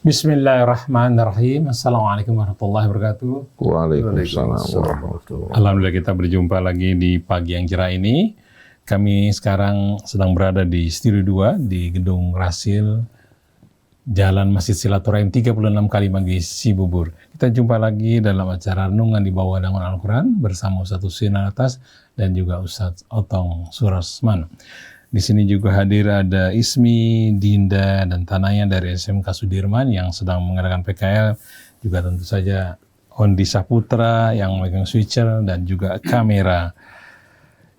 Bismillahirrahmanirrahim. Assalamualaikum warahmatullahi wabarakatuh. Waalaikumsalam warahmatullahi. Alhamdulillah kita berjumpa lagi di pagi yang cerah ini. Kami sekarang sedang berada di Studio 2 di Gedung Rasil, Jalan Masjid Silaturahim 36 Kalimanggi, Cibubur. Kita jumpa lagi dalam acara renungan di bawah naungan Al-Quran bersama Ustadz Husein Alatas dan juga Ustadz Otong Surasman. Di sini juga hadir ada Ismi, Dinda, dan Tanaya dari SMK Sudirman yang sedang mengadakan PKL. Juga tentu saja Ondi Saputra yang memegang switcher dan juga kamera.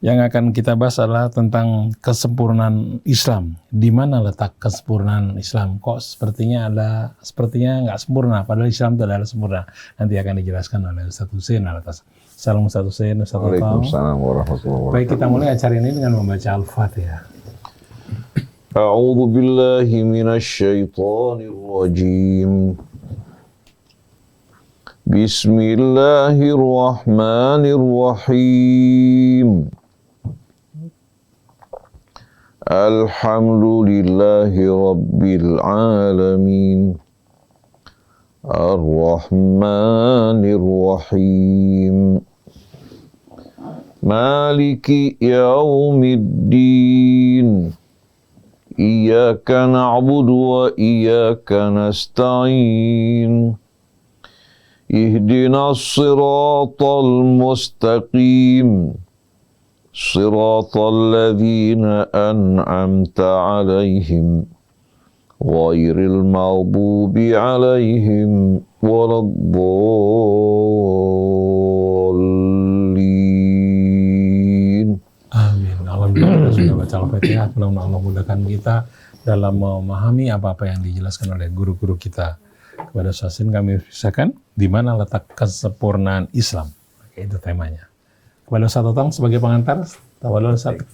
Yang akan kita bahas adalah tentang kesempurnaan Islam. Di mana letak kesempurnaan Islam? Kok sepertinya nggak sempurna, padahal Islam itu adalah sempurna. Nanti akan dijelaskan oleh Ustadz Husein Alatas. Salam Ustadz Husein, Ustadz Otong. Waalaikumsalam warahmatullahi wabarakatuh. Baik, kita mulai acara ini dengan membaca Al-Fatihah. A'udzu billahi minasyaitonir rajim. Bismillahirrahmanirrahim. Alhamdulillahi rabbil alamin. Ar-Rahmanir Rahim. Maliki yaumiddin. Iyyaka na'budu wa iyyaka nasta'in. Ihdinas siratal mustaqim. Siratal ladzina an'amta 'alaihim. Ghairil maghdubi 'alaihim waladdallin. Amin. Alhamdulillah kita sudah baca Al-Fatihah. Mudah-mudahan Allah mudahkan kita dalam memahami apa-apa yang dijelaskan oleh guru-guru kita. Kepada Ustadz kami pisahkan di mana letak kesempurnaan Islam. Itu temanya. Kepada Ustadz Otong sebagai pengantar, tafadhol Ustadz.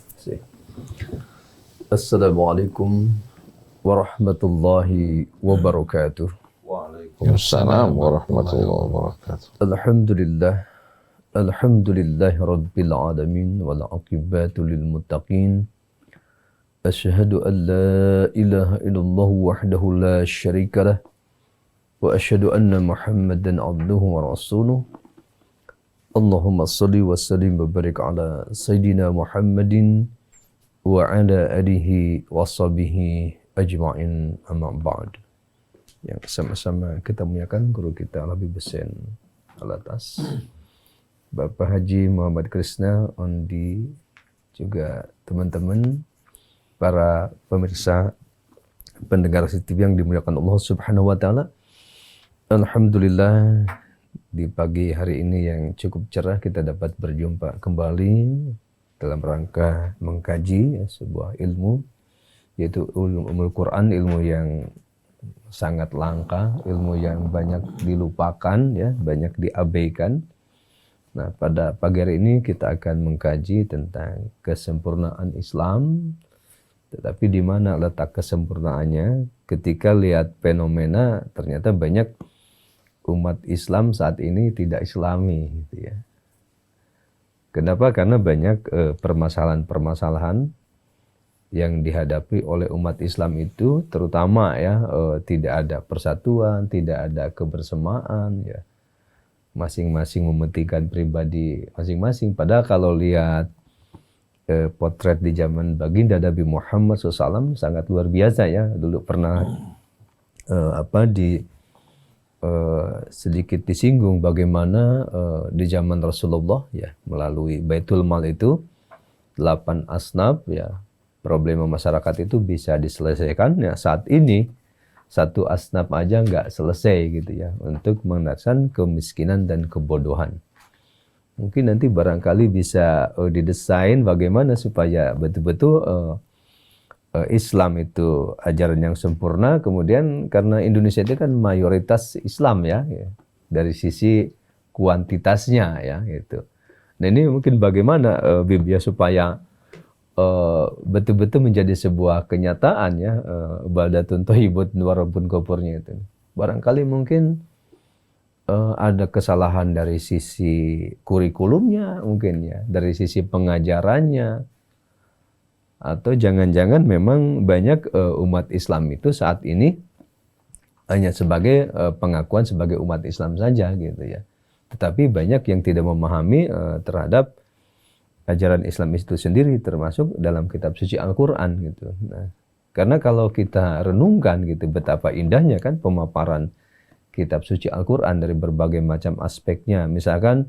Assalamualaikum warahmatullahi wabarakatuh. Waalaikumsalam warahmatullahi wabarakatuh. Alhamdulillahi rabbil alamin wal aqibatu lil muttaqin. Asyhadu an la ilaha illallah wahdahu la syarika lah wa asyhadu anna Muhammadan abduhu wa rasuluh. Allahumma shalli wa sallim wa barik ala sayyidina Muhammadin wa ala alihi wa sahbihi ajma'in amma ba'd. Yang sama-sama kita muliakan guru kita Habib Husein Alatas, Bapak Haji Muhammad Krisna Ondi, juga teman-teman para pemirsa pendengar TV yang dimuliakan Allah Subhanahu wa taala. Alhamdulillah di pagi hari ini yang cukup cerah kita dapat berjumpa kembali dalam rangka mengkaji sebuah ilmu, yaitu ilmu Quran, ilmu yang sangat langka, ilmu yang banyak dilupakan, ya, banyak diabaikan. Nah, pada pagi hari ini kita akan mengkaji tentang kesempurnaan Islam, tetapi di mana letak kesempurnaannya ketika lihat fenomena ternyata banyak umat Islam saat ini tidak Islami, gitu ya. Kenapa? Karena banyak permasalahan-permasalahan yang dihadapi oleh umat Islam itu, terutama ya tidak ada persatuan, tidak ada kebersamaan, ya, masing-masing mementingkan pribadi masing-masing. Padahal kalau lihat potret di zaman baginda Nabi Muhammad SAW sangat luar biasa, ya. Dulu pernah sedikit disinggung bagaimana di zaman Rasulullah, ya, melalui Baitul Mal itu 8 asnaf, ya, problema masyarakat itu bisa diselesaikan. Ya, saat ini satu asnaf aja nggak selesai, gitu ya, untuk mengatasi kemiskinan dan kebodohan. Mungkin nanti barangkali bisa didesain bagaimana supaya betul-betul Islam itu ajaran yang sempurna. Kemudian karena Indonesia itu kan mayoritas Islam, ya, dari sisi kuantitasnya, ya, gitu. Nah, ini mungkin bagaimana ya, supaya betul-betul menjadi sebuah kenyataan, ya, baldatun thayyibatun wa rabbun ghafurnya itu. Barangkali mungkin ada kesalahan dari sisi kurikulumnya, mungkin, ya, dari sisi pengajarannya, atau jangan-jangan memang banyak umat Islam itu saat ini hanya sebagai pengakuan sebagai umat Islam saja gitu ya. Tetapi banyak yang tidak memahami terhadap ajaran Islam itu sendiri, termasuk dalam kitab suci Al-Quran gitu. Nah, karena kalau kita renungkan gitu betapa indahnya kan pemaparan kitab suci Al-Quran dari berbagai macam aspeknya. Misalkan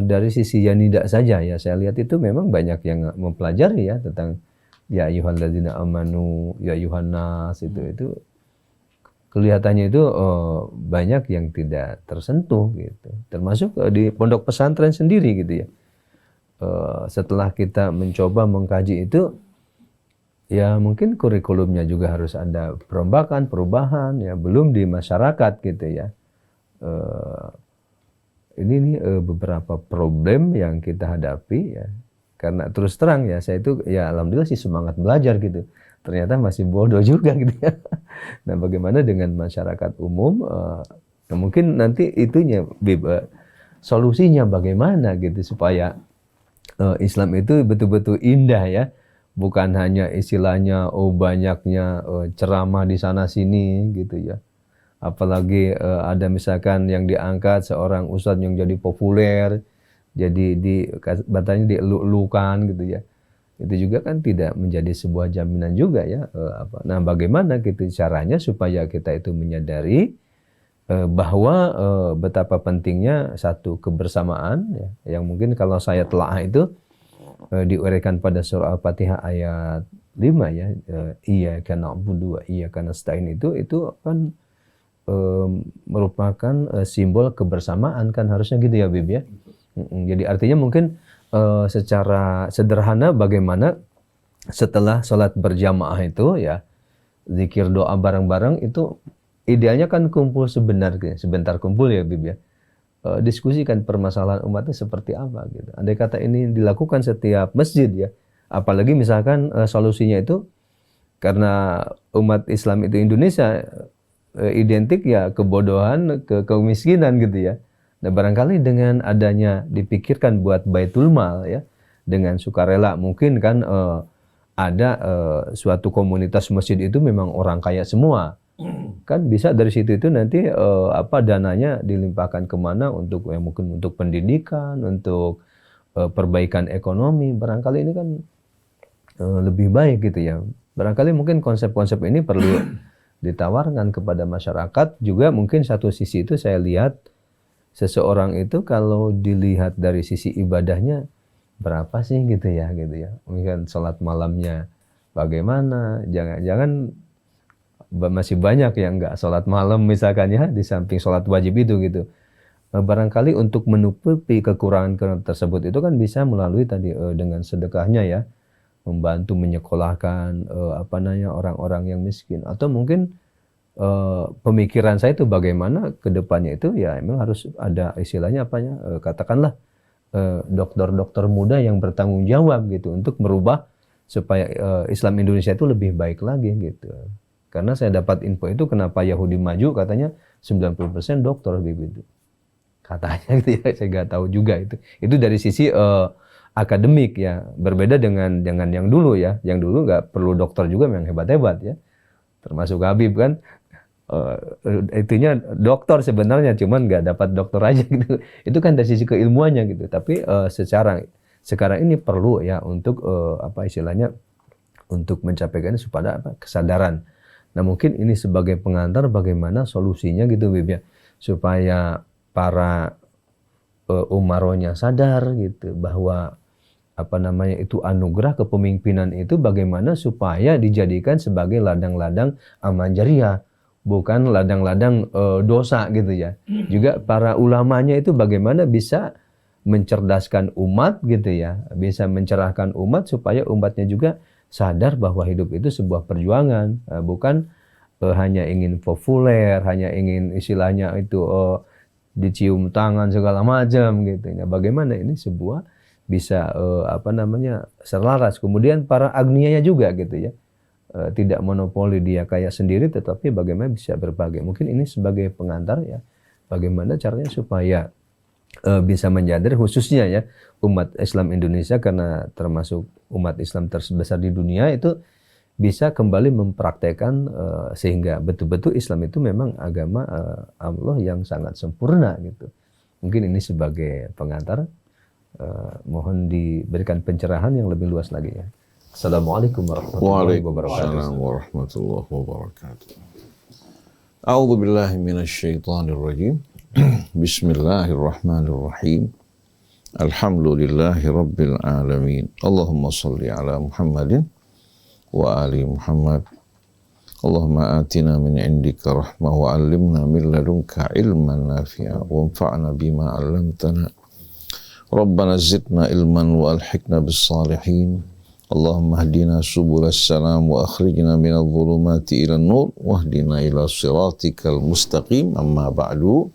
dari sisi yanidak saja ya, saya lihat itu memang banyak yang mempelajari ya tentang ya ayyuhalladzina amanu, ya ayyuhannas, itu kelihatannya itu banyak yang tidak tersentuh gitu. Termasuk di pondok pesantren sendiri gitu ya. Setelah kita mencoba mengkaji itu, ya mungkin kurikulumnya juga harus ada perombakan, perubahan ya, belum di masyarakat gitu ya. Ini nih beberapa problem yang kita hadapi ya. Karena terus terang ya, saya itu ya alhamdulillah sih semangat belajar gitu. Ternyata masih bodoh juga gitu ya. Nah, bagaimana dengan masyarakat umum? Nah, mungkin nanti itunya solusinya bagaimana gitu supaya Islam itu betul-betul indah ya, bukan hanya istilahnya banyaknya ceramah di sana sini gitu ya. Apalagi ada misalkan yang diangkat seorang ustadz yang jadi populer, jadi katanya dieluk-elukan gitu ya. Itu juga kan tidak menjadi sebuah jaminan juga ya. Nah, bagaimana gitu caranya supaya kita itu menyadari bahwa betapa pentingnya satu kebersamaan ya, yang mungkin kalau saya telah itu diuraikan pada surah Al-Fatihah ayat 5 ya, iyyaka na'budu wa iyyaka nasta'in, itu kan merupakan simbol kebersamaan kan harusnya gitu ya Bib ya. Jadi artinya mungkin secara sederhana bagaimana setelah sholat berjamaah itu ya zikir doa bareng-bareng itu idealnya kan kumpul sebentar kumpul ya Bib ya. Diskusikan permasalahan umatnya seperti apa gitu. Andai kata ini dilakukan setiap masjid ya, apalagi misalkan solusinya itu karena umat Islam itu Indonesia identik ya kebodohan, kemiskinan gitu ya. Nah, barangkali dengan adanya dipikirkan buat baitul mal ya, dengan sukarela mungkin kan ada suatu komunitas masjid itu memang orang kaya semua. Kan bisa dari situ itu nanti dananya dilimpahkan kemana untuk mungkin untuk pendidikan, untuk perbaikan ekonomi. Barangkali ini kan lebih baik gitu ya. Barangkali mungkin konsep-konsep ini perlu ditawarkan kepada masyarakat. Juga mungkin satu sisi itu saya lihat seseorang itu kalau dilihat dari sisi ibadahnya berapa sih gitu ya. Mungkin sholat malamnya bagaimana? Jangan masih banyak yang nggak sholat malam misalkan ya, di samping sholat wajib itu gitu. Barangkali untuk menutupi kekurangan tersebut itu kan bisa melalui tadi dengan sedekahnya ya, membantu menyekolahkan orang-orang yang miskin, atau mungkin pemikiran saya itu bagaimana ke depannya itu ya memang harus ada istilahnya katakanlah dokter-dokter muda yang bertanggung jawab gitu untuk merubah supaya Islam Indonesia itu lebih baik lagi gitu. Karena saya dapat info itu kenapa Yahudi maju katanya 90% dokter gitu. Katanya gitu ya, saya nggak tahu juga itu. Itu dari sisi akademik ya, berbeda dengan yang dulu ya. Yang dulu nggak perlu dokter juga, memang hebat-hebat ya. Termasuk Habib kan, itunya dokter sebenarnya, cuman nggak dapat dokter aja gitu. Itu kan dari sisi keilmuannya gitu. Tapi sekarang ini perlu ya untuk untuk mencapaikan supaya kesadaran. Nah, mungkin ini sebagai pengantar bagaimana solusinya gitu Bib ya, supaya para umarohnya sadar gitu bahwa itu anugerah kepemimpinan itu bagaimana supaya dijadikan sebagai ladang-ladang amal jariah, bukan ladang-ladang dosa gitu ya. Juga para ulamanya itu bagaimana bisa mencerdaskan umat gitu ya, bisa mencerahkan umat supaya umatnya juga sadar bahwa hidup itu sebuah perjuangan, bukan hanya ingin populer, hanya ingin istilahnya itu dicium tangan segala macam gitu. Nah, bagaimana ini sebuah bisa selaras. Kemudian para agnianya juga gitu ya, tidak monopoli dia kaya sendiri, tetapi bagaimana bisa berbagi. Mungkin ini sebagai pengantar ya, bagaimana caranya supaya bisa menyadari khususnya ya umat Islam Indonesia, karena termasuk umat Islam terbesar di dunia itu bisa kembali mempraktekkan sehingga betul-betul Islam itu memang agama Allah yang sangat sempurna gitu. Mungkin ini sebagai pengantar, mohon diberikan pencerahan yang lebih luas lagi ya. Assalamualaikum warahmatullahi wabarakatuh. Waalaikumsalam warahmatullahi wabarakatuh. A'udzu billahi minasyaitonir rajim. Bismillahirrahmanirrahim. Alhamdulillahi rabbil alamin. Allahumma shalli ala Muhammadin wa ali Muhammad. Allahumma atina min indika rahmah wa 'allimna min ladunka ilman nafi'a wa anfa'na bima 'allamtana. Rabbana zidna ilman wa alhiqna bis salihin. Allahumma hdina subulas salam wa akhrijna minadh dhulumati ilan nur wahdina ila siratikal mustaqim. Amma ba'du.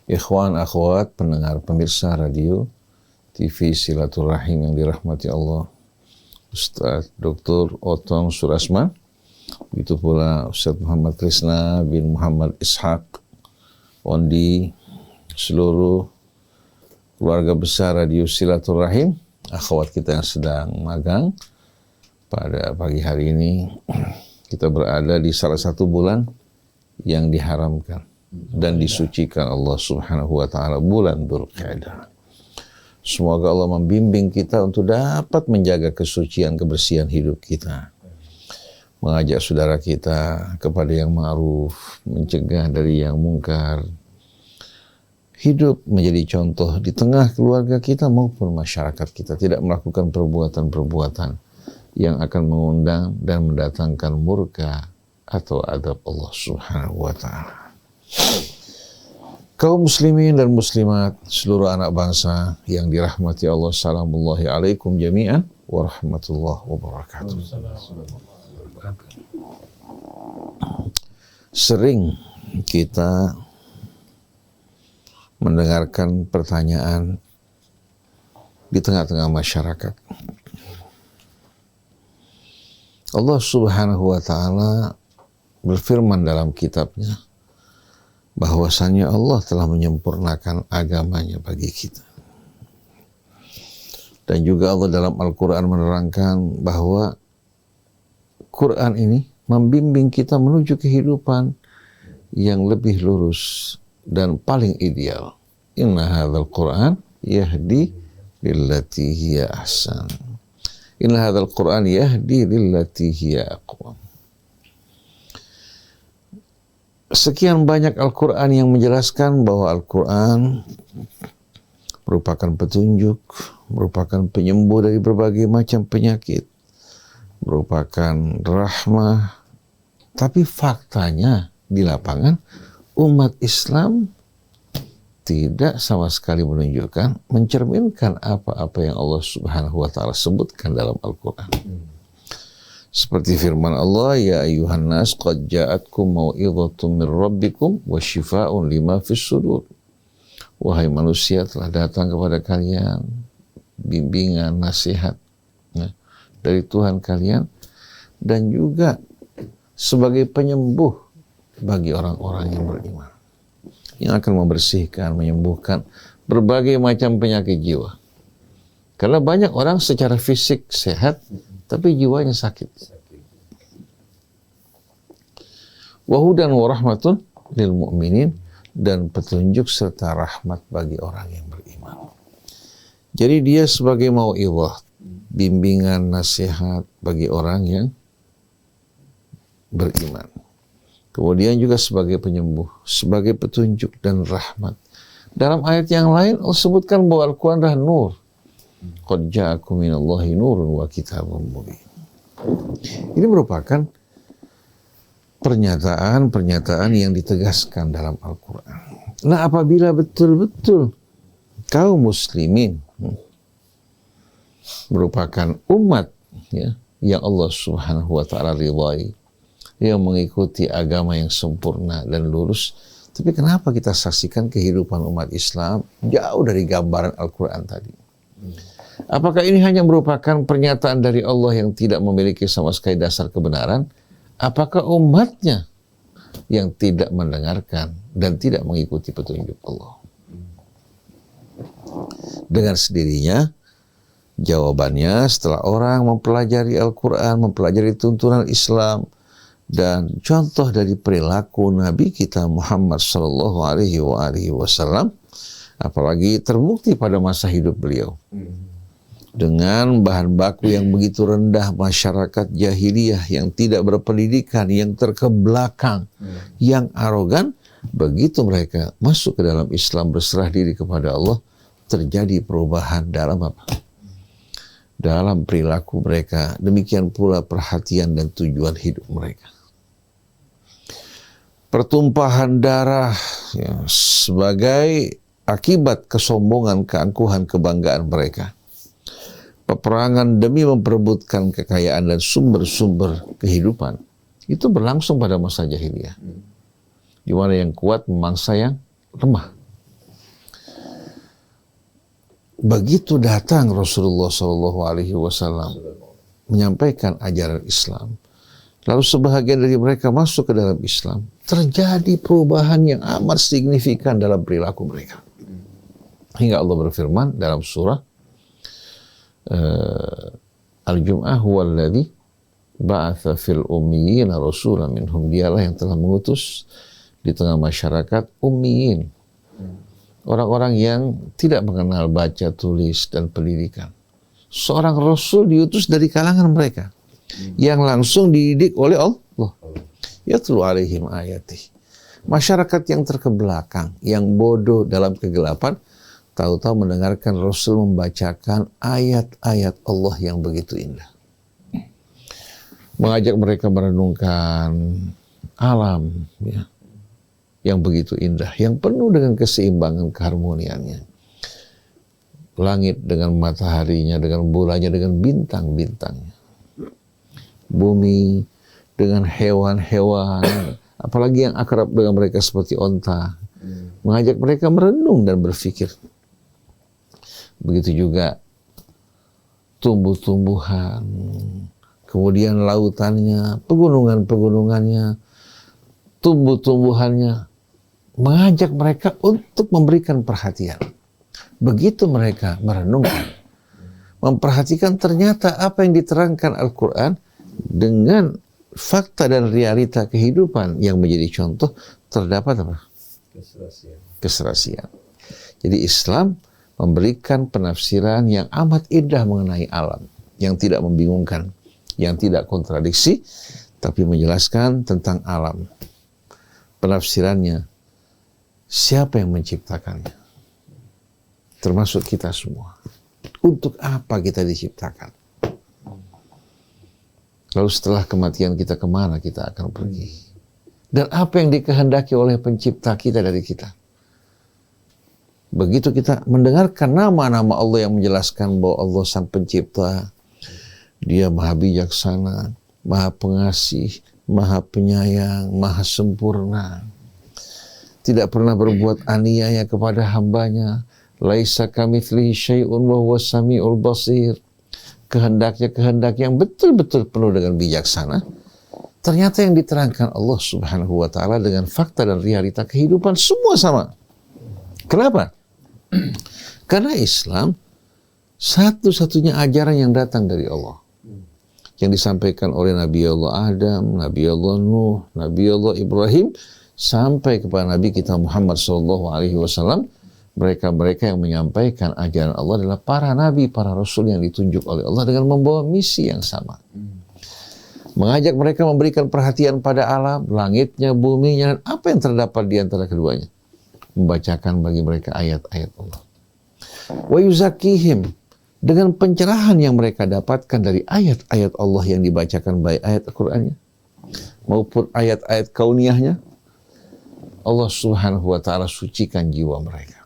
Ikhwan akhwat pendengar pemirsa radio TV Silaturahim yang dirahmati Allah, Ustaz Dr. Otong Surasman, begitu pula Ustaz Muhammad Krisna bin Muhammad Ishaq Ondi, seluruh keluarga besar radio Silaturahim, akhwat kita yang sedang magang. Pada pagi hari ini kita berada di salah satu bulan yang diharamkan dan disucikan Allah Subhanahu wa taala, bulan Dzulqa'dah. Semoga Allah membimbing kita untuk dapat menjaga kesucian, kebersihan hidup kita. Mengajak saudara kita kepada yang ma'ruf, mencegah dari yang mungkar. Hidup menjadi contoh di tengah keluarga kita maupun masyarakat kita. Tidak melakukan perbuatan-perbuatan yang akan mengundang dan mendatangkan murka atau adab Allah Subhanahu wa ta'ala. Kaum muslimin dan muslimat, seluruh anak bangsa yang dirahmati Allah, salamullahi alaikum jami'an wa rahmatullahi wabarakatuh. Sering kita mendengarkan pertanyaan di tengah-tengah masyarakat. Allah Subhanahu wa ta'ala berfirman dalam kitabnya bahwasannya Allah telah menyempurnakan agamanya bagi kita. Dan juga Allah dalam Al-Quran menerangkan bahwa Quran ini membimbing kita menuju kehidupan yang lebih lurus dan paling ideal. Inna hadzal Quran yahdi lillati hiya ahsan. Inna hadzal Quran yahdi lillati hiya aqwam. Sekian banyak Al-Quran yang menjelaskan bahwa Al-Quran merupakan petunjuk, merupakan penyembuh dari berbagai macam penyakit, merupakan rahmah. Tapi faktanya di lapangan umat Islam tidak sama sekali menunjukkan, mencerminkan apa-apa yang Allah Subhanahu wa ta'ala sebutkan dalam Al-Quran. Seperti firman Allah, ya ayyuhan nas qad ja'atkum mau'izatun min rabbikum wa shifaa'un lima fis sudur. Wahai manusia, telah datang kepada kalian bimbingan, nasihat ya, dari Tuhan kalian, dan juga sebagai penyembuh bagi orang-orang yang beriman, yang akan membersihkan, menyembuhkan berbagai macam penyakit jiwa. Karena banyak orang secara fisik sehat, tapi jiwanya sakit. Wahudan wa rahmatun lil mu'minin, dan petunjuk serta rahmat bagi orang yang beriman. Jadi dia sebagai mau'izah, bimbingan, nasihat bagi orang yang beriman. Kemudian juga sebagai penyembuh, sebagai petunjuk dan rahmat. Dalam ayat yang lain Allah sebutkan bahwa Al-Quran adalah nur. Qad ja'akum minallahi nurun wa kitabun mubin. Ini merupakan pernyataan-pernyataan yang ditegaskan dalam Al-Quran. Nah, apabila betul-betul kaum muslimin merupakan umat ya, yang Allah Subhanahu wa ta'ala ridhai, yang mengikuti agama yang sempurna dan lurus, tapi kenapa kita saksikan kehidupan umat Islam jauh dari gambaran Al-Quran tadi? Apakah ini hanya merupakan pernyataan dari Allah yang tidak memiliki sama sekali dasar kebenaran? Apakah umatnya yang tidak mendengarkan dan tidak mengikuti petunjuk Allah? Dengan sendirinya Jawabannya, setelah orang mempelajari Al-Quran, mempelajari tuntunan Islam, dan contoh dari perilaku Nabi kita Muhammad Sallallahu Alaihi Wasallam, apalagi terbukti pada masa hidup beliau, dengan bahan baku yang begitu rendah, masyarakat jahiliyah yang tidak berpendidikan, yang terkebelakang, yang arogan, begitu mereka masuk ke dalam Islam, berserah diri kepada Allah, terjadi perubahan dalam apa? Dalam perilaku mereka. Demikian pula perhatian dan tujuan hidup mereka. Pertumpahan darah ya, sebagai akibat kesombongan, keangkuhan, kebanggaan mereka. Peperangan demi memperebutkan kekayaan dan sumber-sumber kehidupan itu berlangsung pada masa jahiliyah, di mana yang kuat memangsa yang lemah. Begitu datang Rasulullah SAW menyampaikan ajaran Islam, lalu sebahagian dari mereka masuk ke dalam Islam, terjadi perubahan yang amat signifikan dalam perilaku mereka. Hingga Allah berfirman dalam surah Al-Jum'ah, huwallazi ba'atha fil ummiyina rasulan minhum, dialah yang telah mengutus di tengah masyarakat ummiyin, orang-orang yang tidak mengenal baca, tulis, dan pendidikan. Seorang Rasul diutus dari kalangan mereka, yang langsung dididik oleh Allah. Yatlu alaihim ayatih. Masyarakat yang terkebelakang, yang bodoh dalam kegelapan, tahu-tahu mendengarkan Rasul membacakan ayat-ayat Allah yang begitu indah. Mengajak mereka merenungkan alam ya, yang begitu indah, yang penuh dengan keseimbangan keharmoniannya. Langit dengan mataharinya, dengan bulannya, dengan bintang-bintangnya. Bumi dengan hewan-hewan, apalagi yang akrab dengan mereka seperti onta. Mengajak mereka merenung dan berpikir. Begitu juga tumbuh-tumbuhan, kemudian lautannya, pegunungan-pegunungannya, tumbuh-tumbuhannya, mengajak mereka untuk memberikan perhatian. Begitu mereka merenungkan, memperhatikan ternyata apa yang diterangkan Al-Quran dengan fakta dan realita kehidupan yang menjadi contoh, terdapat apa? Keserasian. Jadi Islam memberikan penafsiran yang amat indah mengenai alam, yang tidak membingungkan, yang tidak kontradiksi, tapi menjelaskan tentang alam. Penafsirannya, siapa yang menciptakannya? Termasuk kita semua. Untuk apa kita diciptakan? Lalu setelah kematian kita, kemana kita akan pergi? Dan apa yang dikehendaki oleh pencipta kita dari kita? Begitu kita mendengarkan nama-nama Allah yang menjelaskan bahwa Allah sang pencipta, Dia maha bijaksana, maha pengasih, maha penyayang, maha sempurna, tidak pernah berbuat aniaya kepada hambanya. Laisa kamitslihi syai'un wa huwas samiul basir. Kehendaknya kehendak yang betul-betul penuh dengan bijaksana. Ternyata yang diterangkan Allah Subhanahu wa taala dengan fakta dan realita kehidupan semua sama. Kenapa? Karena Islam satu-satunya ajaran yang datang dari Allah, yang disampaikan oleh Nabi Allah Adam, Nabi Allah Nuh, Nabi Allah Ibrahim, sampai kepada Nabi kita Muhammad SAW. Mereka-mereka yang menyampaikan ajaran Allah adalah para nabi, para rasul yang ditunjuk oleh Allah dengan membawa misi yang sama. Mengajak mereka memberikan perhatian pada alam, langitnya, buminya, dan apa yang terdapat di antara keduanya. Membacakan bagi mereka ayat-ayat Allah. Wa yuzakihim, dengan pencerahan yang mereka dapatkan dari ayat-ayat Allah yang dibacakan, baik ayat Al-Qur'annya maupun ayat-ayat kauniyahnya, Allah Subhanahu wa taala sucikan jiwa mereka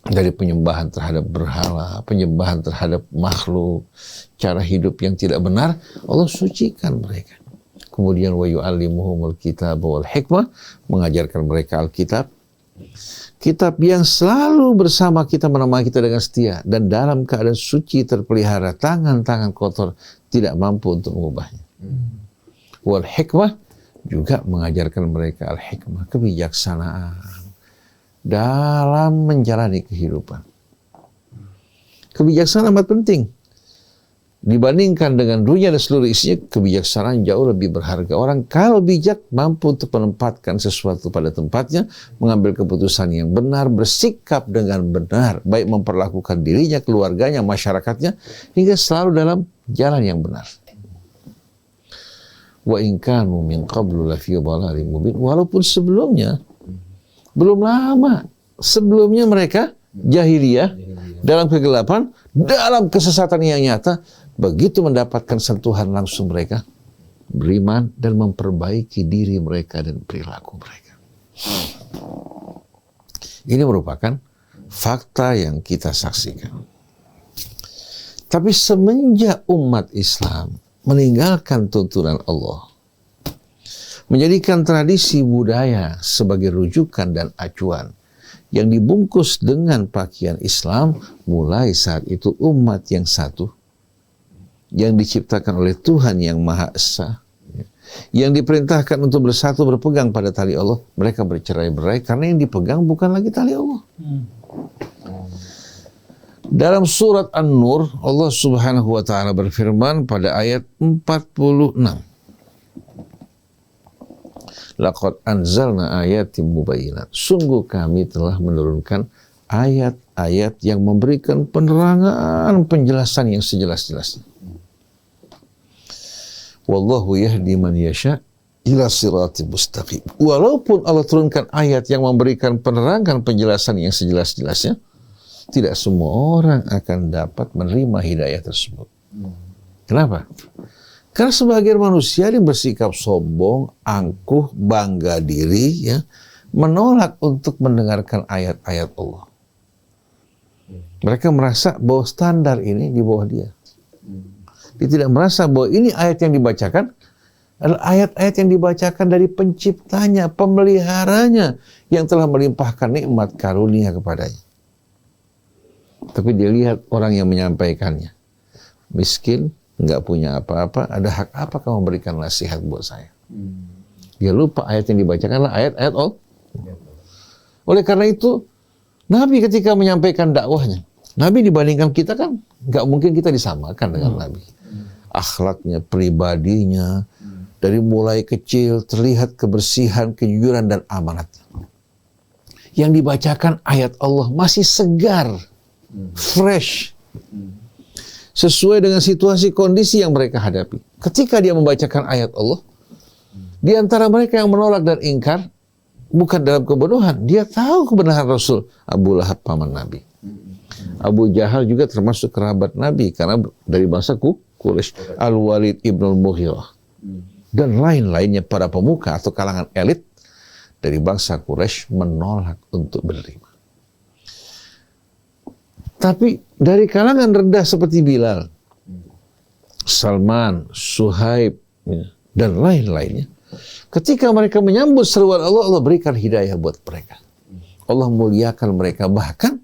dari penyembahan terhadap berhala, penyembahan terhadap makhluk, cara hidup yang tidak benar. Allah sucikan mereka. Kemudian wa yu'allimuhumul kitab wal hikmah, mengajarkan mereka Alkitab, kitab yang selalu bersama kita, menemani kita dengan setia dan dalam keadaan suci terpelihara, tangan-tangan kotor tidak mampu untuk mengubahnya. Wal hikmah, juga mengajarkan mereka al-hikmah, kebijaksanaan dalam menjalani kehidupan. kebijaksanaan amat penting. Dibandingkan dengan dunia dan seluruh isinya, kebijaksanaan jauh lebih berharga. Orang kalau bijak mampu untuk menempatkan sesuatu pada tempatnya, mengambil keputusan yang benar, bersikap dengan benar, baik memperlakukan dirinya, keluarganya, masyarakatnya, hingga selalu dalam jalan yang benar. Wa in kanu min qablu lafi dhalalin mubin. Walaupun sebelumnya, belum lama, sebelumnya mereka jahiliyah, dalam kegelapan, dalam kesesatan yang nyata, begitu mendapatkan sentuhan langsung mereka beriman dan memperbaiki diri mereka dan perilaku mereka. Ini merupakan fakta yang kita saksikan. Tapi semenjak umat Islam meninggalkan tuntunan Allah, menjadikan tradisi budaya sebagai rujukan dan acuan yang dibungkus dengan pakaian Islam, mulai saat itu umat yang satu, yang diciptakan oleh Tuhan yang Maha Esa, yang diperintahkan untuk bersatu berpegang pada tali Allah, mereka bercerai-berai karena yang dipegang bukan lagi tali Allah. Dalam surat An-Nur, Allah Subhanahu wa taala berfirman pada ayat 46. Laqad anzalna ayatin mubayyinat. Sungguh kami telah menurunkan ayat-ayat yang memberikan penerangan, penjelasan yang sejelas-jelasnya. Wallahu yahdi man yasha ila siratim mustaqim. Walaupun Allah turunkan ayat yang memberikan penerangan, penjelasan yang sejelas-jelasnya, tidak semua orang akan dapat menerima hidayah tersebut. Kenapa? Karena sebagian manusia yang bersikap sombong, angkuh, bangga diri, ya, menolak untuk mendengarkan ayat-ayat Allah. Mereka merasa bahwa standar ini di bawah dia. Dia tidak merasa bahwa ini ayat yang dibacakan adalah ayat-ayat yang dibacakan dari penciptanya, pemeliharanya, yang telah melimpahkan nikmat karunia kepadanya. Tapi dia lihat orang yang menyampaikannya miskin, nggak punya apa-apa, ada hak apa kau memberikan nasihat buat saya? Dia lupa ayat yang dibacakan adalah ayat-ayat Allah. Oleh karena itu, Nabi ketika menyampaikan dakwahnya, Nabi dibandingkan kita kan nggak mungkin kita disamakan dengan Nabi. Akhlaknya, pribadinya, dari mulai kecil terlihat kebersihan, kejujuran dan amanatnya. Yang dibacakan ayat Allah masih segar, fresh, sesuai dengan situasi kondisi yang mereka hadapi. Ketika dia membacakan ayat Allah, di antara mereka yang menolak dan ingkar, bukan dalam kebodohan, dia tahu kebenaran Rasul. Abu Lahab paman Nabi. Abu Jahal juga termasuk kerabat Nabi karena dari bangsa Quraisy, Al-Walid ibn al-Mughirah, dan lain-lainnya para pemuka atau kalangan elit dari bangsa Quraisy menolak untuk menerima. Tapi dari kalangan rendah seperti Bilal, Salman, Suhaib, dan lain-lainnya, ketika mereka menyambut seruan Allah, Allah berikan hidayah buat mereka. Allah muliakan mereka. Bahkan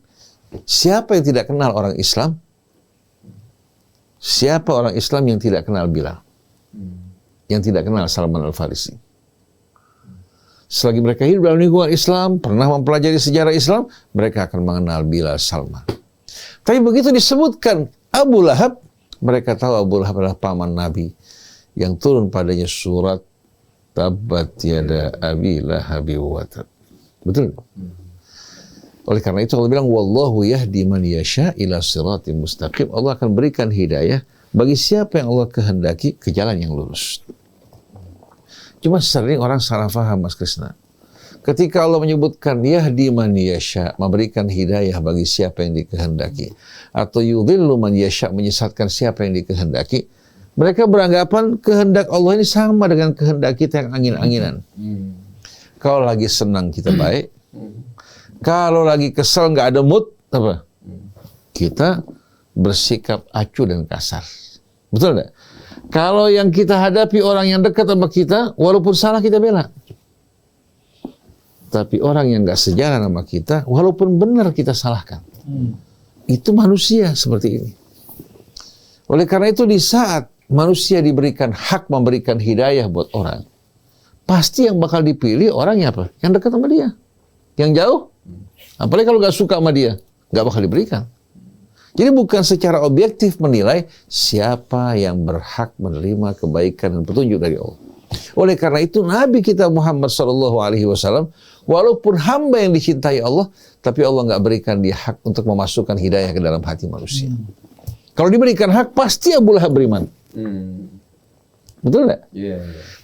siapa yang tidak kenal orang Islam? Siapa orang Islam yang tidak kenal Bilal? Yang tidak kenal Salman Al-Farisi? Selagi mereka hidup dalam lingkungan Islam, pernah mempelajari sejarah Islam, mereka akan mengenal Bilal, Salman. Tapi begitu disebutkan Abu Lahab, mereka tahu Abu Lahab adalah paman Nabi yang turun padanya surat Tabbat yada abi lahabi wa tab. Betul? Oleh karena itu Allah bilang wallahu yahdi man yasha ila siratim mustaqim. Allah akan berikan hidayah bagi siapa yang Allah kehendaki ke jalan yang lurus. Cuma sering orang salah faham, Mas Krisna. Ketika Allah menyebutkan yahdi man yasha, memberikan hidayah bagi siapa yang dikehendaki, atau yudhillu man yasha, menyesatkan siapa yang dikehendaki, mereka beranggapan kehendak Allah ini sama dengan kehendak kita yang angin-anginan. Kalau lagi senang kita baik, kalau lagi kesel nggak ada mood, apa? Kita bersikap acuh dan kasar. Betul nggak? Kalau yang kita hadapi orang yang dekat sama kita, walaupun salah kita bela. Tapi orang yang nggak sejalan sama kita, walaupun benar kita salahkan. Itu manusia seperti ini. Oleh karena itu di saat manusia diberikan hak memberikan hidayah buat orang, pasti yang bakal dipilih orangnya apa? Yang dekat sama dia. Yang jauh, apalagi kalau nggak suka sama dia, nggak bakal diberikan. Jadi bukan secara objektif menilai siapa yang berhak menerima kebaikan dan petunjuk dari Allah. Oleh karena itu Nabi kita Muhammad SAW, walaupun hamba yang dicintai Allah, tapi Allah nggak berikan dia hak untuk memasukkan hidayah ke dalam hati manusia. Kalau diberikan hak, pasti Abu Lahab beriman. Betul nggak?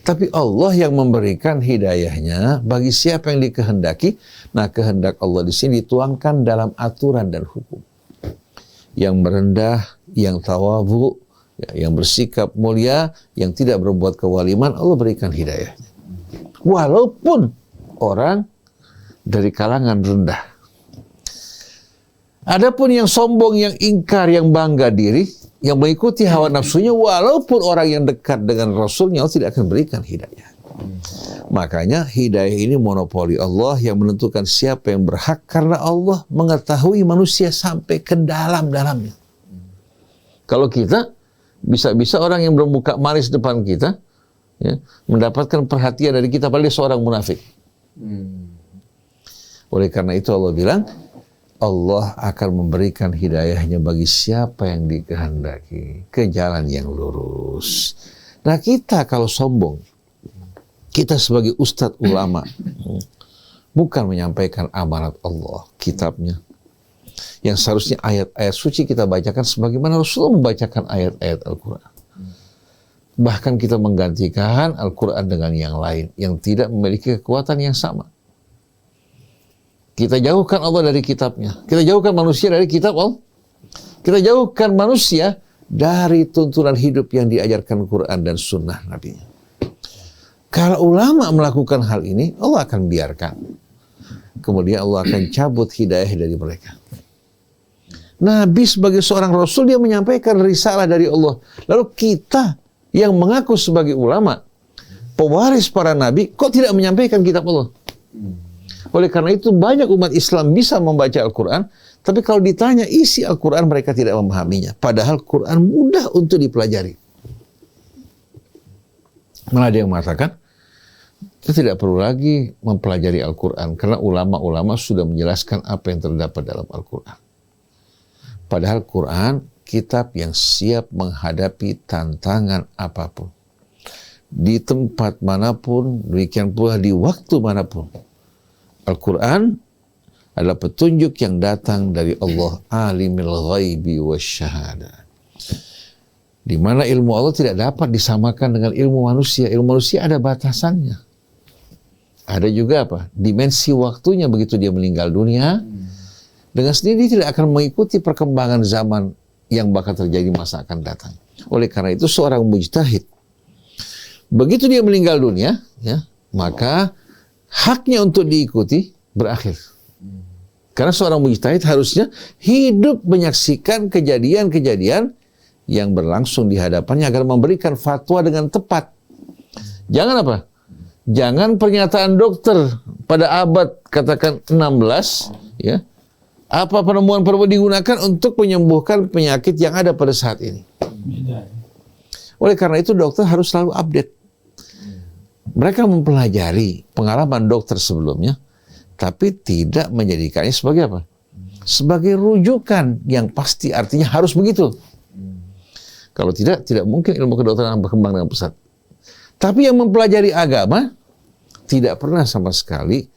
Tapi Allah yang memberikan hidayahnya bagi siapa yang dikehendaki. Nah, kehendak Allah di sini dituangkan dalam aturan dan hukum. Yang merendah, yang tawadhu, yang bersikap mulia, yang tidak berbuat kewaliman, Allah berikan hidayahnya. Walaupun orang dari kalangan rendah. Adapun yang sombong, yang ingkar, yang bangga diri, yang mengikuti hawa nafsunya, walaupun orang yang dekat dengan Rasulnya, Allah tidak akan berikan hidayah. Makanya hidayah ini monopoli Allah yang menentukan siapa yang berhak, karena Allah mengetahui manusia sampai ke dalam-dalamnya. Kalau kita, bisa-bisa orang yang bermuka manis depan kita, ya, mendapatkan perhatian dari kita, padahal dia seorang munafik. Oleh karena itu Allah bilang, Allah akan memberikan hidayahnya bagi siapa yang dikehendaki ke jalan yang lurus. Nah, kita kalau sombong, kita sebagai ustadz ulama, bukan menyampaikan amanat Allah, kitabnya, yang seharusnya ayat-ayat suci kita bacakan sebagaimana Rasulullah membacakan ayat-ayat Al-Quran. Bahkan kita menggantikan Al-Quran dengan yang lain, yang tidak memiliki kekuatan yang sama. Kita jauhkan Allah dari kitabnya. Kita jauhkan manusia dari kitab Allah. Kita jauhkan manusia dari tuntunan hidup yang diajarkan Quran dan sunnah Nabi. Kalau ulama melakukan hal ini, Allah akan biarkan. Kemudian Allah akan cabut hidayah dari mereka. Nabi sebagai seorang Rasul, dia menyampaikan risalah dari Allah. Lalu kita yang mengaku sebagai ulama, pewaris para Nabi, kok tidak menyampaikan kitab Allah? Oleh karena itu banyak umat Islam bisa membaca Al-Quran, tapi kalau ditanya isi Al-Quran mereka tidak memahaminya. Padahal Quran mudah untuk dipelajari. Malah ada yang mengatakan, kita tidak perlu lagi mempelajari Al-Quran, karena ulama-ulama sudah menjelaskan apa yang terdapat dalam Al-Quran. Padahal Quran, kitab yang siap menghadapi tantangan apapun. Di tempat manapun, demikian pula di waktu manapun. Al-Quran adalah petunjuk yang datang dari Allah, alimil ghaibi wasyahada. Di mana ilmu Allah tidak dapat disamakan dengan ilmu manusia. Ilmu manusia ada batasannya. Ada juga apa? Dimensi waktunya begitu dia meninggal dunia. Dengan sendiri dia tidak akan mengikuti perkembangan zaman yang bakal terjadi masa akan datang. Oleh karena itu seorang mujtahid, begitu dia meninggal dunia, ya, maka haknya untuk diikuti berakhir. Karena seorang mujtahid harusnya hidup menyaksikan kejadian-kejadian yang berlangsung di hadapannya agar memberikan fatwa dengan tepat. Jangan apa? Jangan pernyataan dokter pada abad katakan 16, ya. Apa penemuan-penemuan digunakan untuk menyembuhkan penyakit yang ada pada saat ini. Oleh karena itu dokter harus selalu update. Mereka mempelajari pengalaman dokter sebelumnya, tapi tidak menjadikannya sebagai apa? Sebagai rujukan yang pasti, artinya harus begitu. Kalau tidak mungkin ilmu kedokteran berkembang dengan pesat. Tapi yang mempelajari agama tidak pernah sama sekali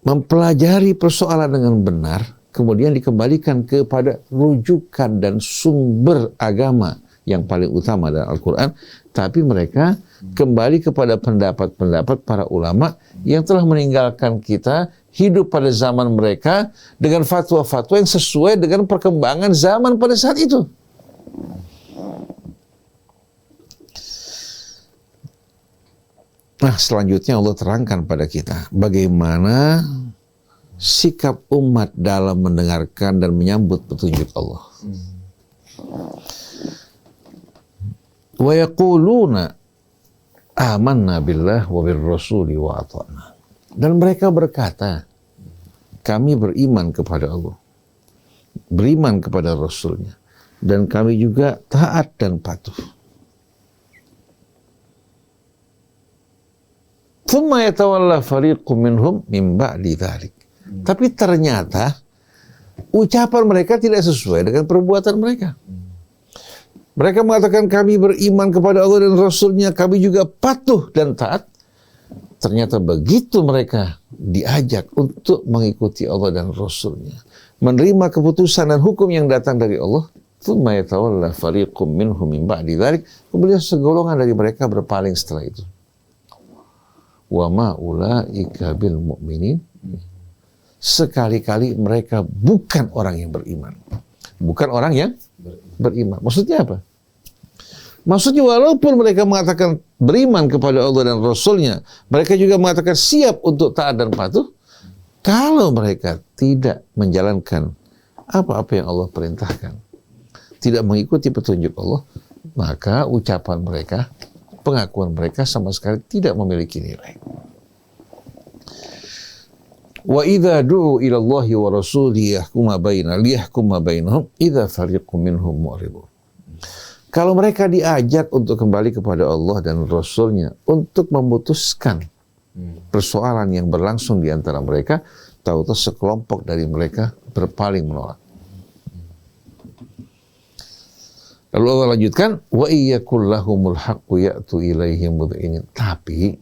mempelajari persoalan dengan benar, kemudian dikembalikan kepada rujukan dan sumber agama yang paling utama dalam Al-Quran, tapi mereka kembali kepada pendapat-pendapat para ulama yang telah meninggalkan kita, hidup pada zaman mereka dengan fatwa-fatwa yang sesuai dengan perkembangan zaman pada saat itu. Nah, selanjutnya Allah terangkan pada kita bagaimana sikap umat dalam mendengarkan dan menyambut petunjuk Allah. Wa yaquluna amanna billah wa birrasuli wa ata'na. Dan mereka berkata, kami beriman kepada Allah, beriman kepada Rasulnya, dan kami juga taat dan patuh. Tsumma yatawalla fariqum minhum min ba'di dzalik. Tapi ternyata ucapan mereka tidak sesuai dengan perbuatan mereka. Mereka mengatakan kami beriman kepada Allah dan Rasul-Nya, kami juga patuh dan taat. Ternyata begitu mereka diajak untuk mengikuti Allah dan Rasul-Nya, menerima keputusan dan hukum yang datang dari Allah, tsumma yatawalla fariqum minhum min ba'di dzalik, kemudian segolongan dari mereka berpaling setelah itu. Wa ma ulaika bil mu'minin. Sekali-kali mereka bukan orang yang beriman. Bukan orang yang beriman. Maksudnya apa? Maksudnya walaupun mereka mengatakan beriman kepada Allah dan Rasul-Nya, mereka juga mengatakan siap untuk taat dan patuh, kalau mereka tidak menjalankan apa-apa yang Allah perintahkan, tidak mengikuti petunjuk Allah, maka ucapan mereka, pengakuan mereka sama sekali tidak memiliki nilai. Wa idza du'u ila Allahi wa rasulihi liyahkuma bainahum idza fariqum minhum mu'ridun. Kalau mereka diajak untuk kembali kepada Allah dan Rasul-Nya untuk memutuskan persoalan yang berlangsung di antara mereka, tahu-tahu sekelompok dari mereka berpaling menolak. Lalu Allah lanjutkan, wa iyyakul lahumul haqqu ya'tu ilaihi mud'inin. Tapi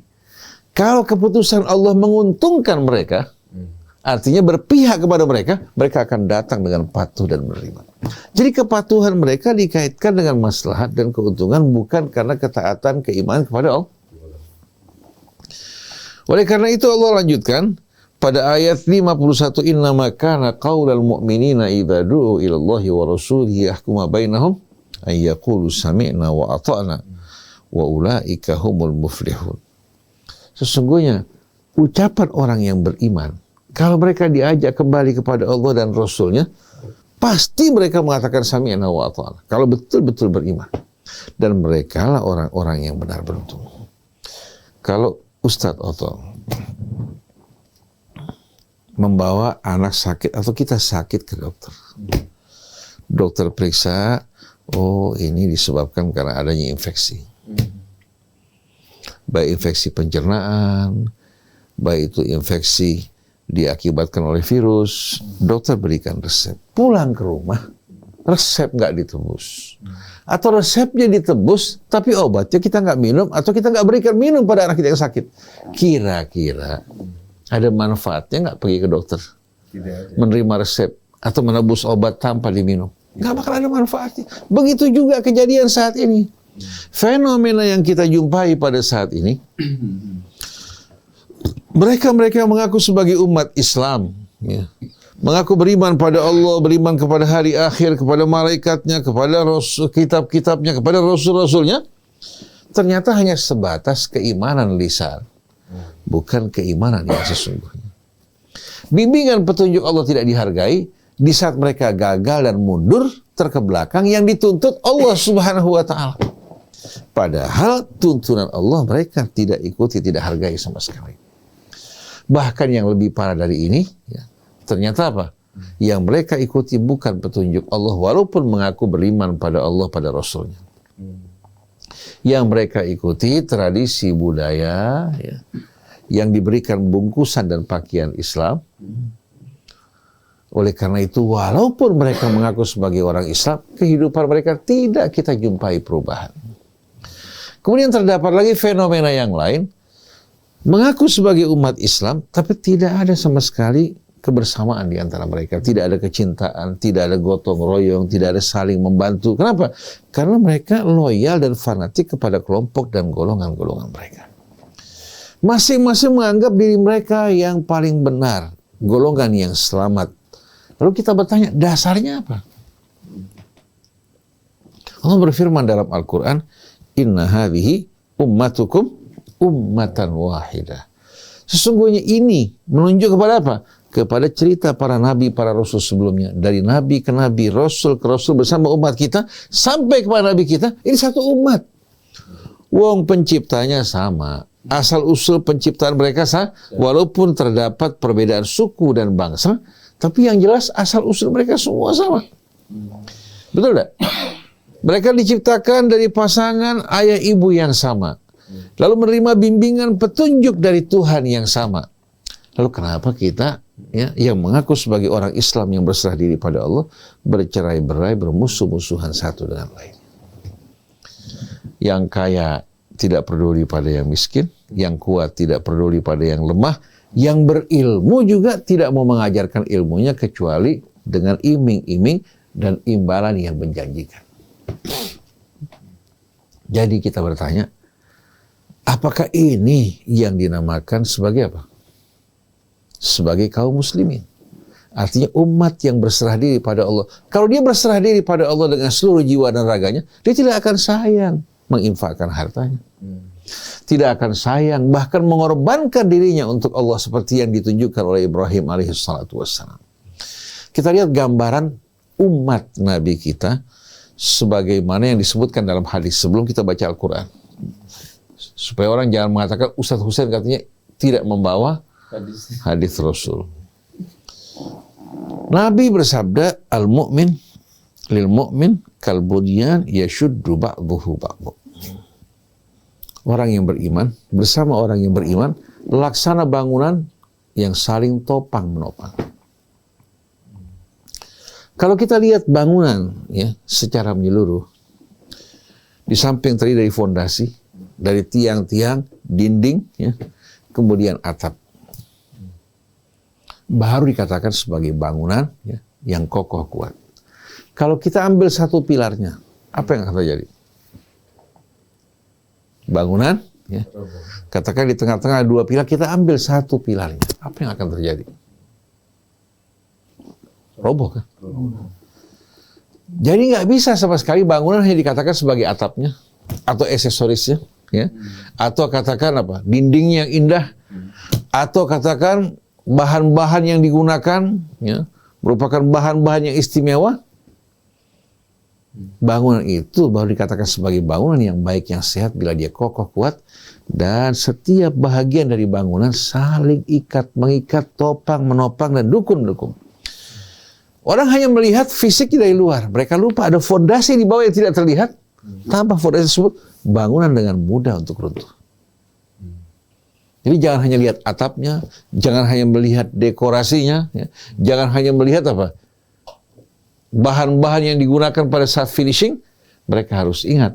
kalau keputusan Allah menguntungkan mereka, artinya berpihak kepada mereka, mereka akan datang dengan patuh dan menerima. Jadi kepatuhan mereka dikaitkan dengan maslahat dan keuntungan, bukan karena ketaatan, keimanan kepada Allah. Oleh karena itu Allah lanjutkan pada ayat 51, innama kana qaulal mu'minina idza du'u ila Allahi wa rasulihi yahkuma bainahum ay yaqulu sami'na wa ata'na wa ulaika humul muflihun. Sesungguhnya ucapan orang yang beriman, kalau mereka diajak kembali kepada Allah dan Rasul-Nya, pasti mereka mengatakan sami'na wa ata'na. Kalau betul-betul beriman. Dan mereka lah orang-orang yang benar beruntung. Kalau Ustadz Otong membawa anak sakit atau kita sakit ke dokter. Dokter periksa, oh ini disebabkan karena adanya infeksi. Baik infeksi pencernaan, baik itu infeksi diakibatkan oleh virus, dokter berikan resep. Pulang ke rumah, resep nggak ditebus. Atau resepnya ditebus, tapi obatnya kita nggak minum, atau kita nggak berikan minum pada anak kita yang sakit. Kira-kira ada manfaatnya nggak pergi ke dokter? Menerima resep, atau menebus obat tanpa diminum? Nggak bakal ada manfaatnya. Begitu juga kejadian saat ini. Fenomena yang kita jumpai pada saat ini, mereka yang mengaku sebagai umat Islam, ya, mengaku beriman pada Allah, beriman kepada hari akhir, kepada malaikatnya, kepada kitab-kitabnya, kepada rasul-rasulnya, ternyata hanya sebatas keimanan lisan, bukan keimanan yang sesungguhnya. Bimbingan petunjuk Allah tidak dihargai di saat mereka gagal dan mundur terkebelakang yang dituntut Allah Subhanahu wa Ta'ala. Padahal tuntunan Allah mereka tidak ikuti, tidak hargai sama sekali. Bahkan yang lebih parah dari ini, ya, ternyata apa? Yang mereka ikuti bukan petunjuk Allah, walaupun mengaku beriman pada Allah, pada Rasul-Nya. Yang mereka ikuti tradisi budaya, ya, yang diberikan bungkusan dan pakaian Islam. Oleh karena itu, walaupun mereka mengaku sebagai orang Islam, kehidupan mereka tidak kita jumpai perubahan. Kemudian terdapat lagi fenomena yang lain, mengaku sebagai umat Islam, tapi tidak ada sama sekali kebersamaan di antara mereka. Tidak ada kecintaan, tidak ada gotong royong, tidak ada saling membantu. Kenapa? Karena mereka loyal dan fanatik kepada kelompok dan golongan-golongan mereka. Masing-masing menganggap diri mereka yang paling benar, golongan yang selamat. Lalu kita bertanya, dasarnya apa? Allah berfirman dalam Al-Quran, inna hadhihi ummatukum ummatan wahidah. Sesungguhnya ini menunjuk kepada apa? Kepada cerita para nabi, para rasul sebelumnya. Dari nabi ke nabi, rasul ke rasul bersama umat kita, sampai kepada nabi kita, ini satu umat. Wong penciptanya sama. Asal-usul penciptaan mereka sama. Walaupun terdapat perbedaan suku dan bangsa, tapi yang jelas asal-usul mereka semua sama. Betul tak? Mereka diciptakan dari pasangan ayah ibu yang sama. Lalu menerima bimbingan petunjuk dari Tuhan yang sama. Lalu kenapa kita ya, yang mengaku sebagai orang Islam yang berserah diri pada Allah, bercerai-berai, bermusuh-musuhan satu dengan lain. Yang kaya tidak peduli pada yang miskin, yang kuat tidak peduli pada yang lemah, yang berilmu juga tidak mau mengajarkan ilmunya kecuali dengan iming-iming dan imbalan yang menjanjikan. Jadi kita bertanya, apakah ini yang dinamakan sebagai apa? Sebagai kaum muslimin. Artinya umat yang berserah diri pada Allah. Kalau dia berserah diri pada Allah dengan seluruh jiwa dan raganya, dia tidak akan sayang menginfakkan hartanya. Tidak akan sayang, bahkan mengorbankan dirinya untuk Allah seperti yang ditunjukkan oleh Ibrahim alaihissalatu wassalam. Kita lihat gambaran umat Nabi kita sebagaimana yang disebutkan dalam hadis sebelum kita baca Al-Quran. Supaya orang jangan mengatakan Ustaz Husain katanya tidak membawa hadis Rasul. Nabi bersabda, al-mu'min lil mu'min kal bunyan yashuddu ba'duhu ba'du. Orang yang beriman bersama orang yang beriman laksana bangunan yang saling topang menopang. Kalau kita lihat bangunan ya secara menyeluruh, di samping terdiri dari fondasi, dari tiang-tiang, dinding, ya, kemudian atap, baru dikatakan sebagai bangunan ya, yang kokoh kuat. Kalau kita ambil satu pilarnya, apa yang akan terjadi? Bangunan, ya, katakan di tengah-tengah dua pilar, kita ambil satu pilarnya, apa yang akan terjadi? Roboh kan? Jadi nggak bisa sama sekali bangunan hanya dikatakan sebagai atapnya atau aksesorisnya, ya, atau katakan apa? Dindingnya yang indah, atau katakan bahan-bahan yang digunakan, ya, merupakan bahan-bahan yang istimewa. Bangunan itu baru dikatakan sebagai bangunan yang baik, yang sehat bila dia kokoh kuat dan setiap bahagian dari bangunan saling mengikat, topang, menopang dan dukung-dukung. Orang hanya melihat fisik dari luar, mereka lupa ada fondasi di bawah yang tidak terlihat. Tanpa fondasi tersebut, bangunan dengan mudah untuk runtuh. Jadi jangan hanya lihat atapnya, jangan hanya melihat dekorasinya, ya, jangan hanya melihat apa bahan-bahan yang digunakan pada saat finishing. Mereka harus ingat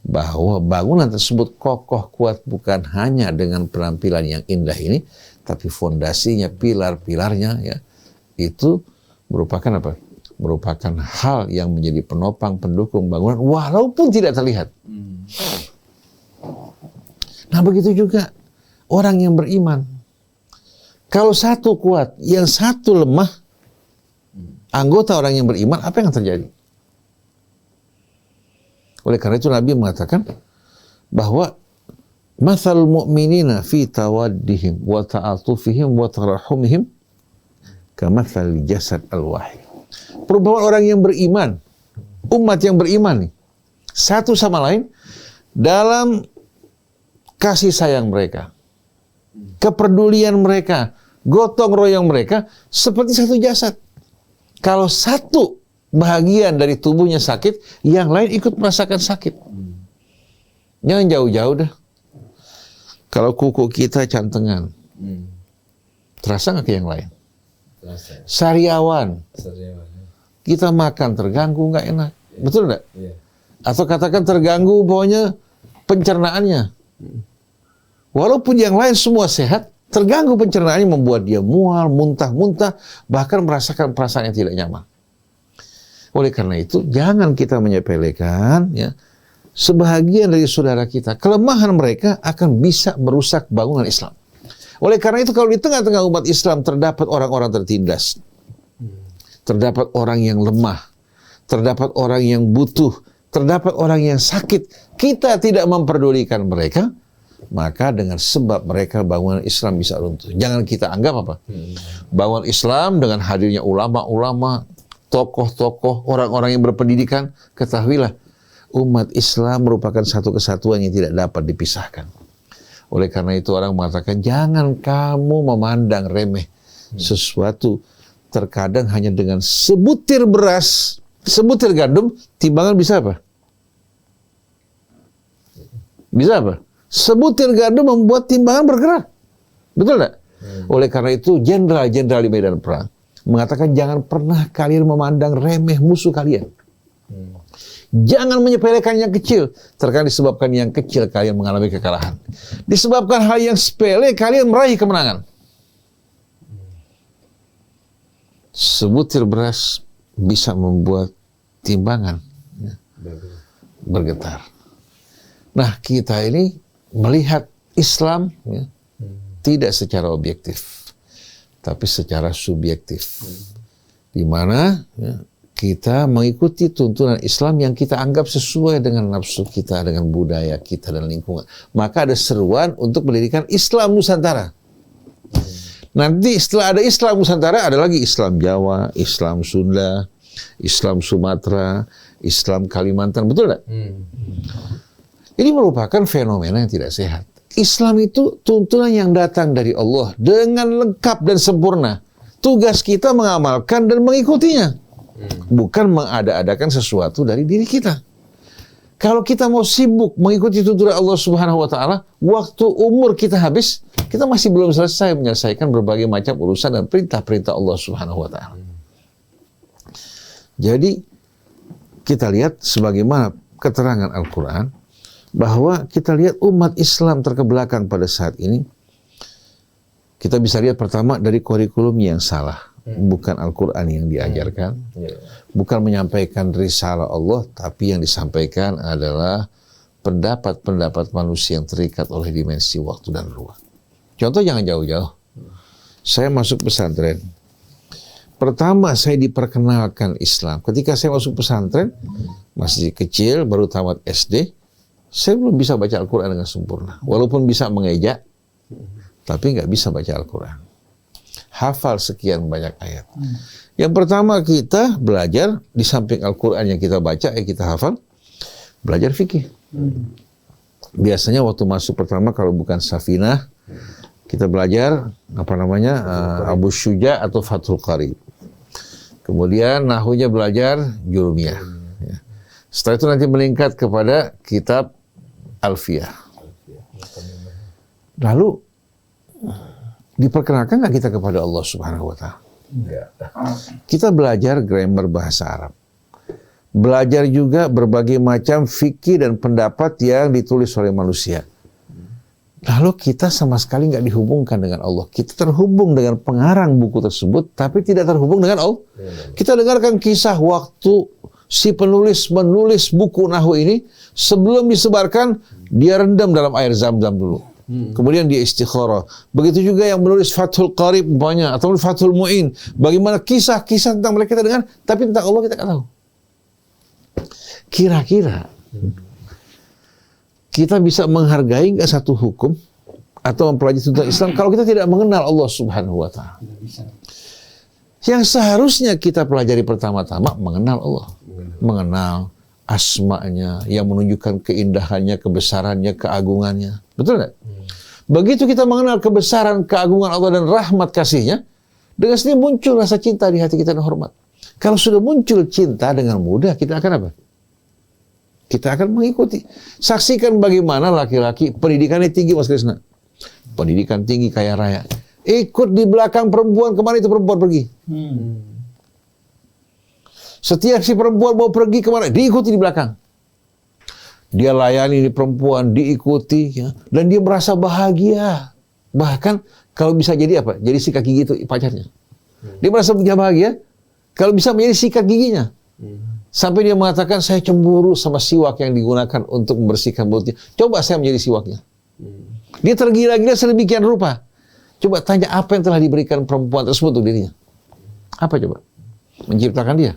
bahwa bangunan tersebut kokoh kuat bukan hanya dengan penampilan yang indah ini, tapi fondasinya, pilar-pilarnya, ya, itu merupakan apa? Merupakan hal yang menjadi penopang, pendukung bangunan walaupun tidak terlihat. Nah begitu juga orang yang beriman. Kalau satu kuat, yang satu lemah, anggota orang yang beriman, apa yang terjadi? Oleh karena itu Nabi mengatakan bahwa mathal mu'minina fi tawaddihim wa ta'atufihim wa tarahumihim kamathal jasad al-wahid. Perumpamaan orang yang beriman, umat yang beriman nih, satu sama lain dalam kasih sayang mereka, kepedulian mereka, gotong royong mereka seperti satu jasad. Kalau satu bahagian dari tubuhnya sakit, yang lain ikut merasakan sakit. Jangan jauh-jauh dah. Kalau kuku kita cantengan, terasa nggak ke yang lain? Sariawan, kita makan terganggu nggak enak, betul nggak? Atau katakan terganggu pokoknya pencernaannya. Walaupun yang lain semua sehat, terganggu pencernaannya membuat dia mual, muntah-muntah, bahkan merasakan perasaan yang tidak nyaman. Oleh karena itu, jangan kita menyepelekan, ya, sebahagian dari saudara kita, kelemahan mereka akan bisa merusak bangunan Islam. Oleh karena itu, kalau di tengah-tengah umat Islam terdapat orang-orang tertindas, terdapat orang yang lemah, terdapat orang yang butuh, terdapat orang yang sakit, kita tidak memperdulikan mereka, maka dengan sebab mereka bangunan Islam bisa runtuh. Jangan kita anggap apa? Bangunan Islam dengan hadirnya ulama-ulama, tokoh-tokoh, orang-orang yang berpendidikan, ketahuilah umat Islam merupakan satu kesatuan yang tidak dapat dipisahkan. Oleh karena itu orang mengatakan jangan kamu memandang remeh sesuatu. Terkadang hanya dengan sebutir beras, sebutir gandum, timbangan bisa apa? Bisa apa? Sebutir gandum membuat timbangan bergerak. Betul tidak? Oleh karena itu, jenderal-jenderal di medan perang mengatakan jangan pernah kalian memandang remeh musuh kalian. Jangan menyepelekan yang kecil, terkadang disebabkan yang kecil kalian mengalami kekalahan. Disebabkan hal yang sepele kalian meraih kemenangan. Sebutir beras bisa membuat timbangan bergetar. Nah, kita ini melihat Islam tidak secara objektif, tapi secara subjektif, di mana kita mengikuti tuntunan Islam yang kita anggap sesuai dengan nafsu kita, dengan budaya kita dan lingkungan. Maka ada seruan untuk mendirikan Islam Nusantara. Nanti setelah ada Islam Nusantara, ada lagi Islam Jawa, Islam Sunda, Islam Sumatera, Islam Kalimantan, betul tidak? Ini merupakan fenomena yang tidak sehat. Islam itu tuntunan yang datang dari Allah dengan lengkap dan sempurna. Tugas kita mengamalkan dan mengikutinya. Bukan mengada-adakan sesuatu dari diri kita. Kalau kita mau sibuk mengikuti tuntunan Allah Subhanahu wa taala, waktu umur kita habis, kita masih belum selesai menyelesaikan berbagai macam urusan dan perintah-perintah Allah Subhanahu wa taala. Jadi kita lihat sebagaimana keterangan Al-Qur'an bahwa kita lihat umat Islam terkebelakang pada saat ini. Kita bisa lihat pertama dari kurikulum yang salah. Bukan Al-Quran yang diajarkan, bukan menyampaikan risalah Allah, tapi yang disampaikan adalah pendapat-pendapat manusia yang terikat oleh dimensi waktu dan ruang. Contoh jangan jauh-jauh. Saya masuk pesantren. Pertama saya diperkenalkan Islam. Ketika saya masuk pesantren, masih kecil, baru tamat SD, saya belum bisa baca Al-Quran dengan sempurna. Walaupun bisa mengeja, tapi nggak bisa baca Al-Quran. Hafal sekian banyak ayat. Yang pertama kita belajar di samping Al-Quran yang kita baca, yang kita hafal, belajar fikih. Biasanya waktu masuk pertama kalau bukan Safinah, kita belajar Abu Syuja atau Fathul Qarib. Kemudian nahunya belajar Jurumiyah. Setelah itu nanti meningkat kepada kitab Alfiyah. Lalu diperkenalkan nggak kita kepada Allah Subhanahu wa taala? Kita belajar grammar bahasa Arab. Belajar juga berbagai macam fikih dan pendapat yang ditulis oleh manusia. Lalu kita sama sekali nggak dihubungkan dengan Allah. Kita terhubung dengan pengarang buku tersebut, tapi tidak terhubung dengan Allah. Kita dengarkan kisah waktu si penulis menulis buku Nahwu ini, sebelum disebarkan, dia rendam dalam air zam-zam dulu. Kemudian dia istikharah. Begitu juga yang menulis Fathul Qarib banyak, atau Fathul Mu'in. Bagaimana kisah-kisah tentang mereka kita dengar, tapi tentang Allah kita nggak tahu. Kira-kira kita bisa menghargai nggak satu hukum atau mempelajari tuntunan Islam kalau kita tidak mengenal Allah Subhanahu wa taala? Yang seharusnya kita pelajari pertama-tama mengenal Allah, mengenal asma'nya yang menunjukkan keindahannya, kebesarannya, keagungannya. Betul nggak? Begitu kita mengenal kebesaran, keagungan Allah dan rahmat kasihnya, dengan sendiri muncul rasa cinta di hati kita dan hormat. Kalau sudah muncul cinta dengan mudah, kita akan apa? Kita akan mengikuti. Saksikan bagaimana laki-laki pendidikannya tinggi, Mas Krisna. Pendidikan tinggi kaya raya. Ikut di belakang perempuan, kemana itu perempuan pergi. Setiap si perempuan mau pergi kemana, diikuti di belakang. Dia layani di perempuan, diikuti, ya, dan dia merasa bahagia. Bahkan kalau bisa jadi apa? Jadi sikat gigi itu pacarnya. Dia merasa bahagia kalau bisa menjadi sikat giginya. Sampai dia mengatakan, saya cemburu sama siwak yang digunakan untuk membersihkan mulutnya. Coba saya menjadi siwaknya. Dia tergila-gila sedemikian rupa. Coba tanya apa yang telah diberikan perempuan tersebut untuk dirinya. Apa coba? Menciptakan dia.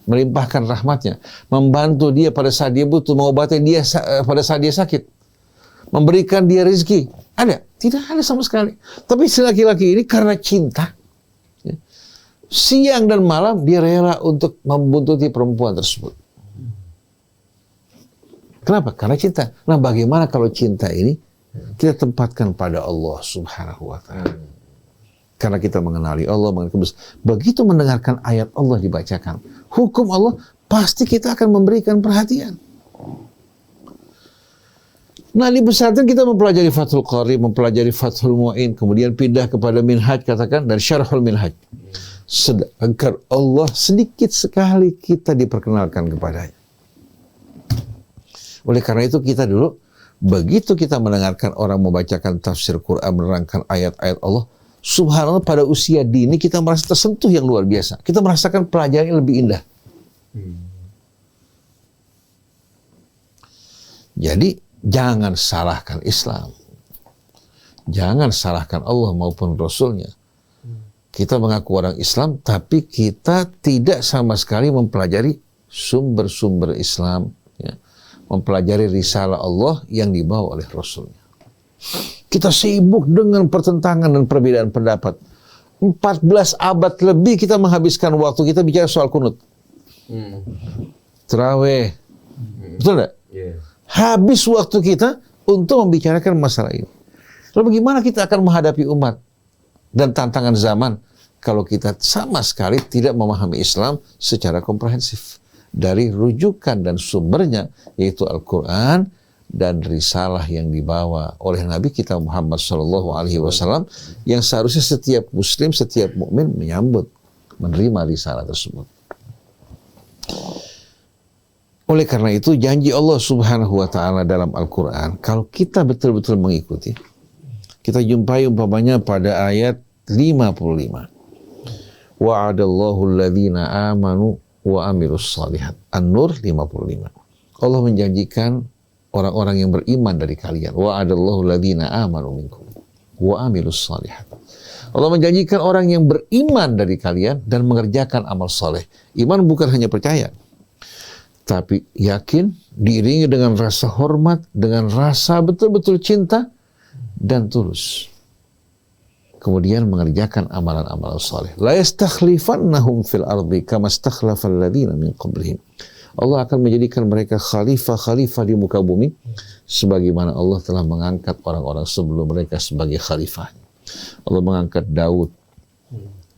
Melimpahkan rahmatnya, membantu dia pada saat dia butuh, mengobati dia pada saat dia sakit, memberikan dia rezeki. Ada? Tidak ada sama sekali. Tapi si laki-laki ini karena cinta, ya, siang dan malam dia rela untuk membuntuti perempuan tersebut. Kenapa? Karena cinta. Nah, bagaimana kalau cinta ini kita tempatkan pada Allah Subhanahu wa taala? Karena kita mengenali Allah, begitu mendengarkan ayat Allah dibacakan, hukum Allah, pasti kita akan memberikan perhatian. Nah, di pesantren kita mempelajari Fathul Qari, mempelajari Fathul Mu'in, kemudian pindah kepada Minhaj, katakan, dan Syarhul Minhaj. Agar Allah sedikit sekali kita diperkenalkan kepadanya. Oleh karena itu kita dulu, begitu kita mendengarkan orang membacakan tafsir Quran, menerangkan ayat-ayat Allah, subhanallah pada usia dini kita merasa tersentuh yang luar biasa. Kita merasakan pelajaran yang lebih indah. Jadi, jangan salahkan Islam. Jangan salahkan Allah maupun Rasulnya. Kita mengaku orang Islam, tapi kita tidak sama sekali mempelajari sumber-sumber Islam. Ya. Mempelajari risalah Allah yang dibawa oleh Rasulnya. Kita sibuk dengan pertentangan dan perbedaan pendapat. 14 abad lebih kita menghabiskan waktu kita bicara soal kunut. Tarawih. Betul tidak? Yeah. Habis waktu kita untuk membicarakan masalah ini. Lalu bagaimana kita akan menghadapi umat dan tantangan zaman kalau kita sama sekali tidak memahami Islam secara komprehensif dari rujukan dan sumbernya, yaitu Al-Quran dan risalah yang dibawa oleh Nabi kita Muhammad SAW, yang seharusnya setiap Muslim, setiap mukmin menyambut, menerima risalah tersebut. Oleh karena itu, janji Allah Subhanahu wa Ta'ala dalam Al-Quran, kalau kita betul-betul mengikuti, kita jumpai umpamanya pada ayat 55. Wa'adallahu alladhina amanu wa amilus salihat. An-Nur 55. Allah menjanjikan orang-orang yang beriman dari kalian. Wa'adallahu alladhina amanu minkum wa amilus salihat. Allah menjanjikan orang yang beriman dari kalian dan mengerjakan amal soleh. Iman bukan hanya percaya, tapi yakin, diiringi dengan rasa hormat, dengan rasa betul-betul cinta, dan tulus. Kemudian mengerjakan amalan-amalan saleh. La yastakhlifannahum fil ardi kama stakhlafal ladzina min qablihim. Allah akan menjadikan mereka khalifah-khalifah di muka bumi, sebagaimana Allah telah mengangkat orang-orang sebelum mereka sebagai khalifah. Allah mengangkat Daud,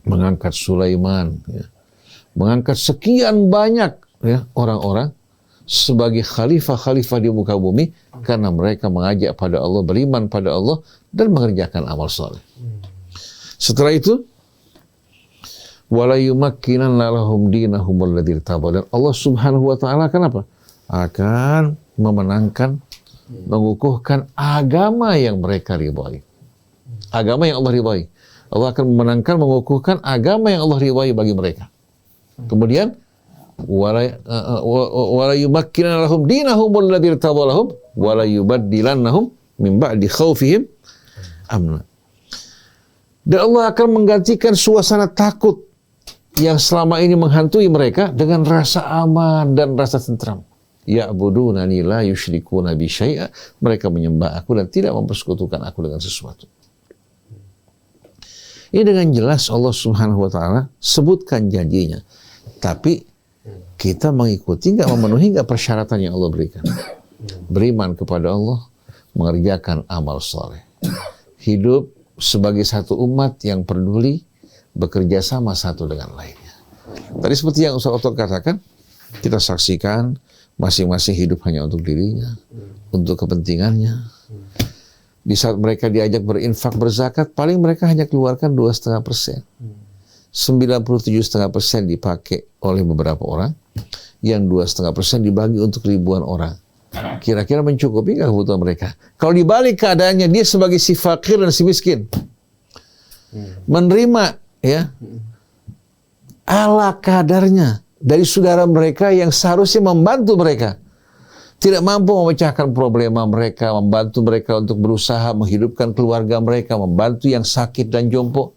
mengangkat Sulaiman, ya. Mengangkat sekian banyak, ya, orang-orang sebagai khalifah-khalifah di muka bumi karena mereka mengajak pada Allah, beriman pada Allah, dan mengerjakan amal saleh. Setelah itu, wala yumakkinanna lahum dinahum alladzi irtaba, dan Allah Subhanahu wa Ta'ala kenapa? Akan memenangkan, mengukuhkan agama yang mereka ridhai. Agama yang Allah ridhai. Allah akan memenangkan, mengukuhkan agama yang Allah ridhai bagi mereka. Kemudian wala yumakkinanna lahum dinahum alladzi irtaba lahum wala yubaddilannahum min ba'di khaufihim amna. Dan Allah akan menggantikan suasana takut yang selama ini menghantui mereka dengan rasa aman dan rasa tentram. Ya'budunani la yusyrikuna bi syai'a. Mereka menyembah aku dan tidak mempersekutukan aku dengan sesuatu. Ini dengan jelas Allah Subhanahu wa Ta'ala sebutkan janjinya. Tapi kita mengikuti, nggak memenuhi nggak persyaratan yang Allah berikan. Beriman kepada Allah, mengerjakan amal soleh. Hidup sebagai satu umat yang peduli, bekerja sama satu dengan lainnya. Tadi seperti yang Ustaz Otto katakan, kita saksikan masing-masing hidup hanya untuk dirinya, untuk kepentingannya. Di saat mereka diajak berinfak, berzakat, paling mereka hanya keluarkan 2,5%. 97,5% dipakai oleh beberapa orang, yang 2,5% dibagi untuk ribuan orang. Kira-kira mencukupi nggak kebutuhan mereka? Kalau dibalik keadaannya, dia sebagai si fakir dan si miskin, menerima, ya, ala kadarnya dari saudara mereka yang seharusnya membantu mereka, tidak mampu memecahkan problema mereka, membantu mereka untuk berusaha menghidupkan keluarga mereka, membantu yang sakit dan jompo.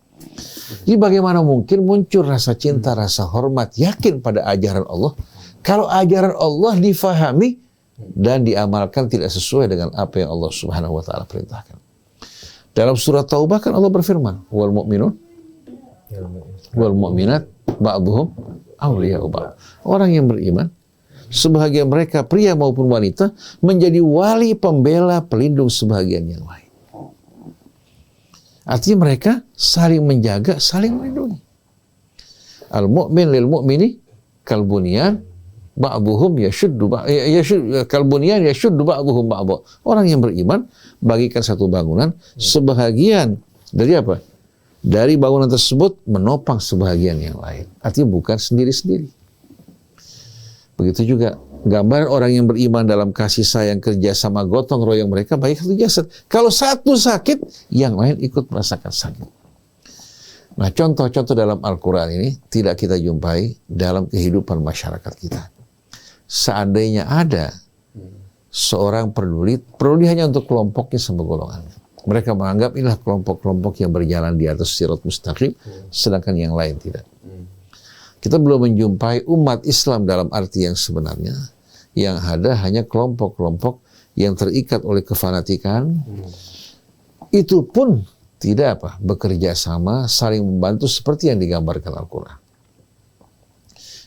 Jadi bagaimana mungkin muncul rasa cinta, rasa hormat, yakin pada ajaran Allah, kalau ajaran Allah difahami dan diamalkan tidak sesuai dengan apa yang Allah Subhanahu wa Ta'ala perintahkan. Dalam surat Taubah kan Allah berfirman, wal mu'minun wal mu'minat ba'duhum awliya'u ba'd. Orang yang beriman, sebahagian mereka pria maupun wanita, menjadi wali, pembela, pelindung sebahagian yang lain. Artinya mereka saling menjaga, saling melindungi. Al-mu'min lil mu'mini kal bunyan ba'duhum yashuddu kalbunyan yashuddu ba'duhum ba'dha. Orang yang beriman bagikan satu bangunan, sebahagian dari apa? Dari bangunan tersebut menopang sebahagian yang lain. Artinya bukan sendiri-sendiri. Begitu juga gambaran orang yang beriman dalam kasih sayang, kerja sama, gotong royong mereka baik satu jasad. Kalau satu sakit, yang lain ikut merasakan sakit. Nah, contoh-contoh dalam Al-Quran ini tidak kita jumpai dalam kehidupan masyarakat kita. Seandainya ada seorang peduli hanya untuk kelompoknya sama golongannya. Mereka menganggap inilah kelompok-kelompok yang berjalan di atas sirat mustaqim, sedangkan yang lain tidak. Kita belum menjumpai umat Islam dalam arti yang sebenarnya. Yang ada hanya kelompok-kelompok yang terikat oleh kefanatikan. Itu pun tidak bekerja sama, saling membantu seperti yang digambarkan Al-Quran.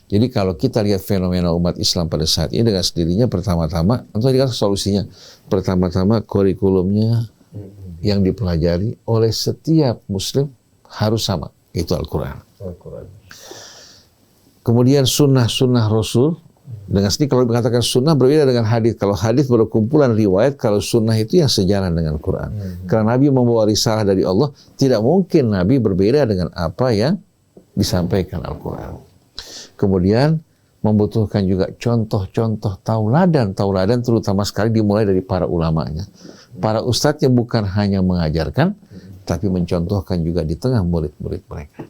Jadi kalau kita lihat fenomena umat Islam pada saat ini dengan sendirinya, pertama-tama, untuk dikatakan solusinya, pertama-tama kurikulumnya yang dipelajari oleh setiap Muslim harus sama, itu Al-Quran. Kemudian sunnah-sunnah Rasul. Dengan sini kalau dikatakan sunnah berbeda dengan hadis. Kalau hadis berkumpulan riwayat, kalau sunnah itu yang sejalan dengan Quran. Karena Nabi membawa risalah dari Allah, tidak mungkin Nabi berbeda dengan apa yang disampaikan Al-Quran. Kemudian membutuhkan juga contoh-contoh tauladan terutama sekali dimulai dari para ulamanya. Para ustadznya bukan hanya mengajarkan, tapi mencontohkan juga di tengah murid-murid mereka.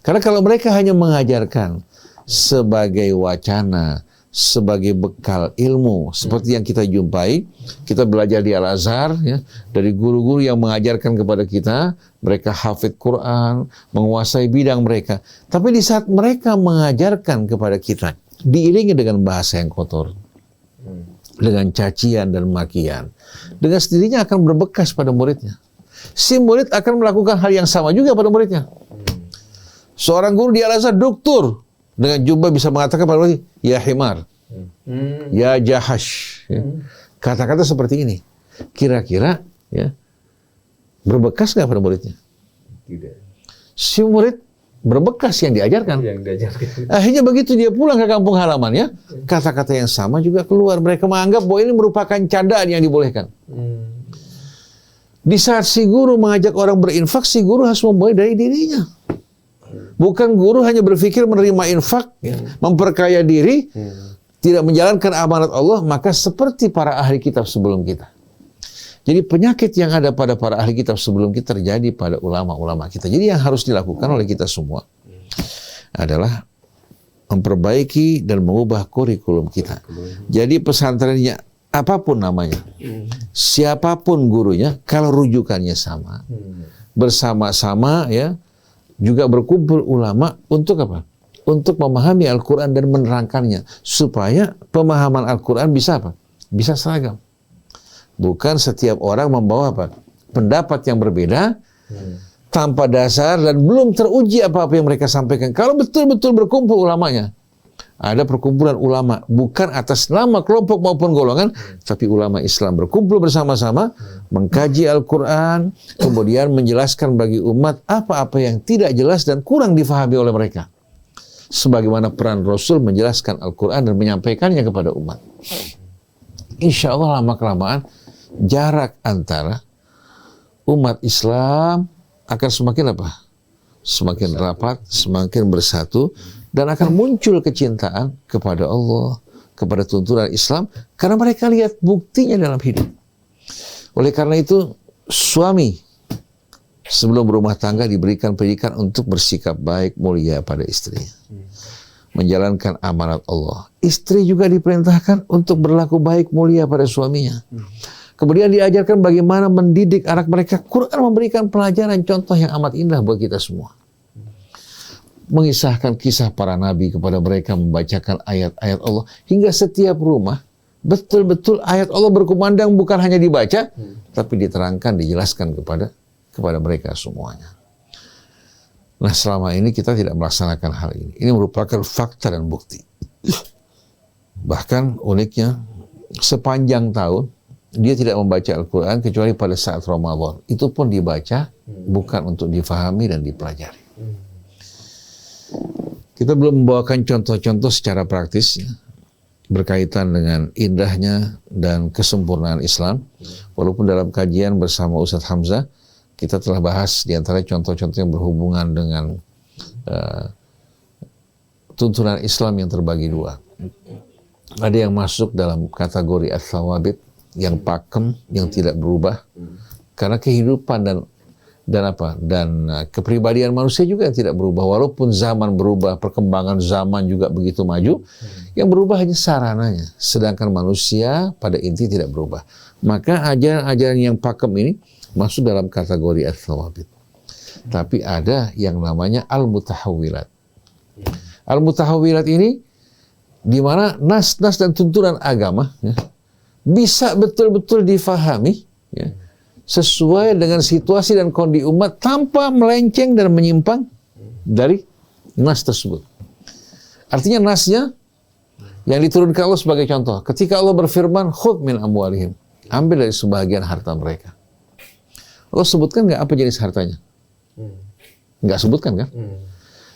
Karena kalau mereka hanya mengajarkan sebagai wacana, sebagai bekal ilmu, seperti yang kita jumpai, kita belajar di Al-Azhar, ya, dari guru-guru yang mengajarkan kepada kita, mereka hafidh Quran, menguasai bidang mereka. Tapi di saat mereka mengajarkan kepada kita, diiringi dengan bahasa yang kotor, dengan cacian dan makian, dengan sendirinya akan berbekas pada muridnya. Si murid akan melakukan hal yang sama juga pada muridnya. Seorang guru di Al-Azhar, doktor, dengan jubah bisa mengatakan pada murid, ya himar, ya jahash, ya. Kata-kata seperti ini. Kira-kira ya berbekas nggak pada muridnya? Tidak. Si murid berbekas yang diajarkan. Yang diajarkan. Akhirnya begitu dia pulang ke kampung halamannya, kata-kata yang sama juga keluar. Mereka menganggap bahwa ini merupakan candaan yang dibolehkan. Di saat si guru mengajak orang berinfak, si guru harus memulai dari dirinya. Bukan guru hanya berpikir menerima infak, memperkaya diri, tidak menjalankan amanat Allah, maka seperti para ahli kitab sebelum kita. Jadi penyakit yang ada pada para ahli kitab sebelum kita terjadi pada ulama-ulama kita. Jadi yang harus dilakukan oleh kita semua adalah memperbaiki dan mengubah kurikulum kita. Jadi pesantrennya apapun namanya, siapapun gurunya, kalau rujukannya sama, bersama-sama ya, juga berkumpul ulama untuk apa? Untuk memahami Al-Quran dan menerangkannya. Supaya pemahaman Al-Quran bisa apa? Bisa seragam. Bukan setiap orang membawa apa? Pendapat yang berbeda, tanpa dasar dan belum teruji apa-apa yang mereka sampaikan. Kalau betul-betul berkumpul ulamanya, ada perkumpulan ulama, bukan atas nama kelompok maupun golongan, tapi ulama Islam berkumpul bersama-sama, mengkaji Al-Quran, kemudian menjelaskan bagi umat apa-apa yang tidak jelas dan kurang difahami oleh mereka. Sebagaimana peran Rasul menjelaskan Al-Quran dan menyampaikannya kepada umat. Insya Allah lama-kelamaan, jarak antara umat Islam akan semakin apa? Semakin rapat, semakin bersatu, dan akan muncul kecintaan kepada Allah, kepada tuntunan Islam, karena mereka lihat buktinya dalam hidup. Oleh karena itu, suami sebelum berumah tangga diberikan pendidikan untuk bersikap baik, mulia pada istrinya. Menjalankan amanat Allah. Istri juga diperintahkan untuk berlaku baik, mulia pada suaminya. Kemudian diajarkan bagaimana mendidik anak mereka. Quran memberikan pelajaran contoh yang amat indah buat kita semua. Mengisahkan kisah para nabi kepada mereka, membacakan ayat-ayat Allah. Hingga setiap rumah, betul-betul ayat Allah berkumandang, bukan hanya dibaca, tapi diterangkan, dijelaskan kepada mereka semuanya. Nah, selama ini kita tidak melaksanakan hal ini. Ini merupakan fakta dan bukti. Bahkan uniknya, sepanjang tahun, dia tidak membaca Al-Quran kecuali pada saat Ramadan. Itu pun dibaca, bukan untuk difahami dan dipelajari. Kita belum membawakan contoh-contoh secara praktis. berkaitan dengan indahnya dan kesempurnaan Islam. Walaupun dalam kajian bersama Ustadz Hamzah, kita telah bahas di antara contoh-contoh yang berhubungan dengan tuntunan Islam yang terbagi dua. Ada yang masuk dalam kategori ats-tsawabit, yang pakem, yang tidak berubah. Karena kehidupan dan kepribadian manusia juga yang tidak berubah. Walaupun zaman berubah, perkembangan zaman juga begitu maju, yang berubah hanya sarananya. Sedangkan manusia pada inti tidak berubah. Maka ajaran-ajaran yang pakem ini masuk dalam kategori ats-tsawabit. Tapi ada yang namanya al-mutahawwilat. Al-mutahawwilat ini di mana nas-nas dan tuntunan agama ya, bisa betul-betul difahami ya, sesuai dengan situasi dan kondisi umat tanpa melenceng dan menyimpang dari nas tersebut. Artinya nasnya yang diturunkan Allah sebagai contoh. Ketika Allah berfirman, khudh min amwalihim, ambil dari sebagian harta mereka. Allah sebutkan nggak apa jenis hartanya? Nggak sebutkan kan?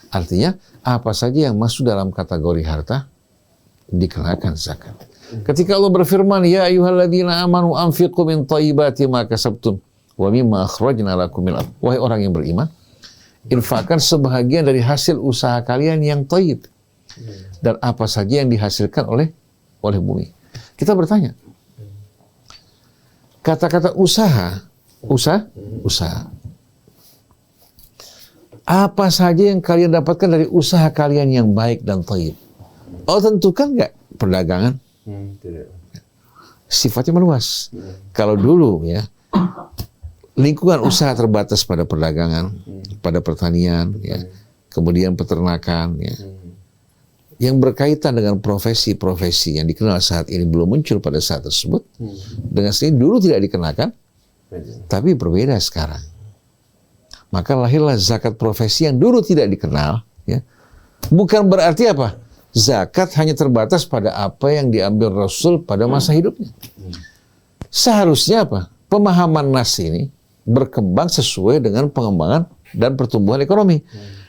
Artinya apa saja yang masuk dalam kategori harta dikenakan zakat. Ketika Allah berfirman, ya ayyuhalladzina amanu anfiqu min thayyibati ma kasabtum wa mimma akhrajna lakum min al-ardh. Wahai orang yang beriman, infakkan sebahagian dari hasil usaha kalian yang thayyib. Dan apa saja yang dihasilkan oleh bumi. Kita bertanya, kata-kata usaha. Apa saja yang kalian dapatkan dari usaha kalian yang baik dan thayyib? Allah tentukan nggak perdagangan? Tidak. Sifatnya meluas. Kalau dulu ya, lingkungan usaha terbatas pada perdagangan, pada pertanian, ya, kemudian peternakan, ya, yang berkaitan dengan profesi-profesi yang dikenal saat ini belum muncul pada saat tersebut. Dengan sendiri dulu tidak dikenakan, tapi berbeda sekarang. Maka lahirlah zakat profesi yang dulu tidak dikenal. Ya. Bukan berarti apa? Zakat hanya terbatas pada apa yang diambil Rasul pada masa hidupnya. Seharusnya apa? Pemahaman nas ini berkembang sesuai dengan pengembangan dan pertumbuhan ekonomi.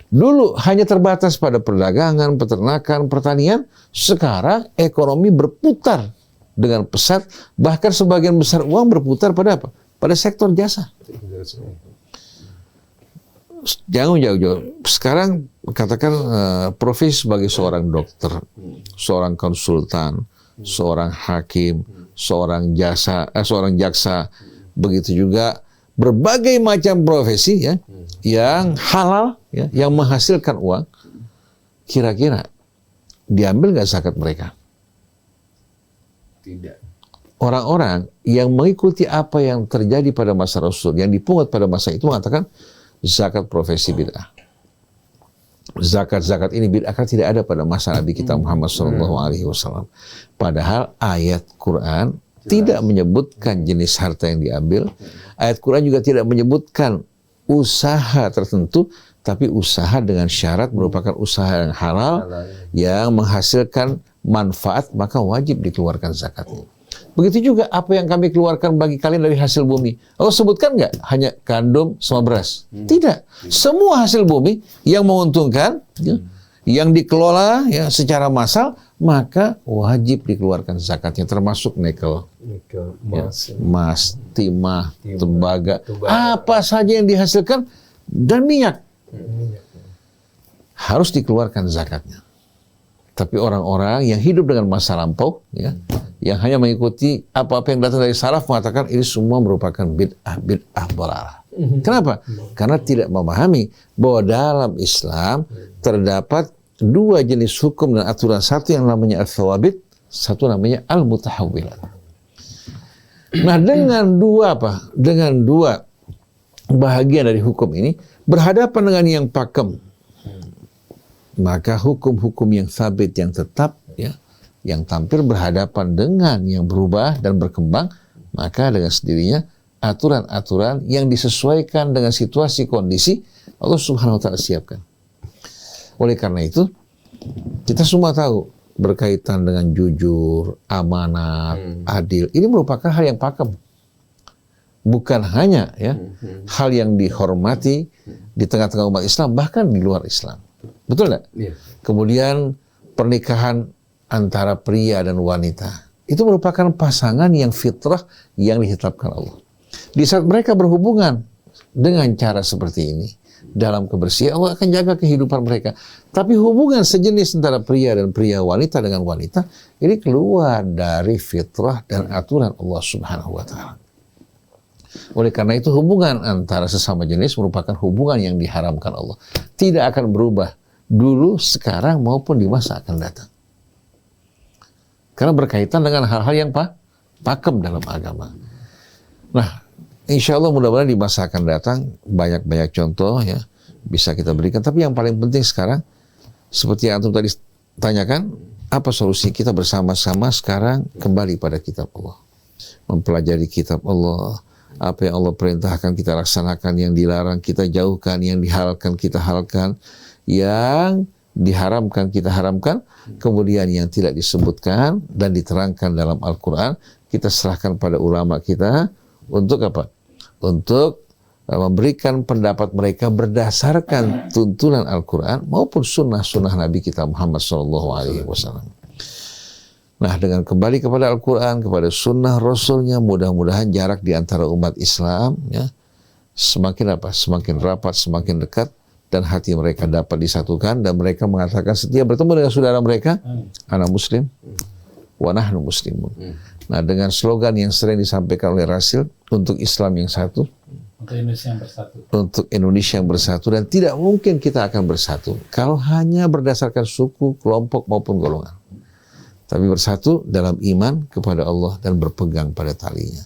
Dulu hanya terbatas pada perdagangan, peternakan, pertanian. Sekarang ekonomi berputar dengan pesat. Bahkan sebagian besar uang berputar pada apa? Pada sektor jasa. Jangan jauh-jauh. Sekarang katakan profesi sebagai seorang dokter, seorang konsultan, seorang hakim, seorang jaksa, begitu juga berbagai macam profesi ya, yang halal, ya, yang menghasilkan uang. Kira-kira diambil nggak zakat mereka? Tidak. Orang-orang yang mengikuti apa yang terjadi pada masa Rasul, yang dipungut pada masa itu mengatakan zakat profesi bid'ah. Zakat ini bid'ah kan tidak ada pada masa Nabi kita Muhammad SAW. Padahal ayat Quran tidak menyebutkan jenis harta yang diambil. Ayat Quran juga tidak menyebutkan usaha tertentu, tapi usaha dengan syarat merupakan usaha yang halal, yang menghasilkan manfaat, maka wajib dikeluarkan zakatnya. Begitu juga apa yang kami keluarkan bagi kalian dari hasil bumi. Allah sebutkan nggak hanya gandum sama beras? Tidak. Semua hasil bumi yang menguntungkan, ya, yang dikelola ya, secara massal, maka wajib dikeluarkan zakatnya, termasuk nikel, emas, timah, tembaga, apa saja yang dihasilkan, dan minyak. Harus dikeluarkan zakatnya. Tapi orang-orang yang hidup dengan masa lampau, ya, yang hanya mengikuti apa-apa yang datang dari salaf, mengatakan ini semua merupakan bid'ah dhalalah. Kenapa? Karena tidak memahami bahwa dalam Islam terdapat dua jenis hukum dan aturan. Satu yang namanya ats-tsawabit, satu namanya al-mutahawwilat. Nah, dengan dua bahagian dari hukum ini berhadapan dengan yang pakem, maka hukum-hukum yang sabit, yang tetap, ya, yang tampil berhadapan dengan yang berubah dan berkembang, maka dengan sendirinya aturan-aturan yang disesuaikan dengan situasi kondisi Allah Subhanahu wa Ta'ala siapkan. Oleh karena itu, kita semua tahu berkaitan dengan jujur, amanat, adil, ini merupakan hal yang pakem. Bukan hanya ya hal yang dihormati di tengah-tengah umat Islam, bahkan di luar Islam. Betul nggak? Yeah. Kemudian pernikahan antara pria dan wanita. Itu merupakan pasangan yang fitrah yang ditetapkan Allah. Di saat mereka berhubungan dengan cara seperti ini, dalam kebersihan, Allah akan jaga kehidupan mereka. Tapi hubungan sejenis antara pria dan pria, wanita dengan wanita, ini keluar dari fitrah dan aturan Allah Subhanahu wa Ta'ala. Oleh karena itu, hubungan antara sesama jenis merupakan hubungan yang diharamkan Allah. Tidak akan berubah dulu, sekarang, maupun di masa akan datang. Karena berkaitan dengan hal-hal yang pakem dalam agama. Nah, insya Allah mudah-mudahan di masa akan datang banyak-banyak contoh ya bisa kita berikan. Tapi yang paling penting sekarang, seperti yang antum tadi tanyakan, apa solusi kita bersama-sama sekarang kembali pada kitab Allah. Mempelajari kitab Allah, apa yang Allah perintahkan kita laksanakan, yang dilarang kita jauhkan, yang dihalalkan kita halalkan, yang diharamkan kita haramkan, kemudian yang tidak disebutkan dan diterangkan dalam Al-Quran, kita serahkan pada ulama kita untuk apa? Untuk memberikan pendapat mereka berdasarkan tuntunan Al-Quran maupun sunnah-sunnah Nabi kita Muhammad SAW. Nah, dengan kembali kepada Al-Quran, kepada sunnah Rasulnya, mudah-mudahan jarak di antara umat Islam ya, semakin apa? Semakin rapat, semakin dekat, dan hati mereka dapat disatukan, dan mereka mengatakan setiap bertemu dengan saudara mereka, ana muslim, wa nahnu muslimun. Nah, dengan slogan yang sering disampaikan oleh Rasul, untuk Islam yang satu, untuk Indonesia yang bersatu. Untuk Indonesia yang bersatu, dan tidak mungkin kita akan bersatu kalau hanya berdasarkan suku, kelompok maupun golongan. Tapi bersatu dalam iman kepada Allah dan berpegang pada talinya.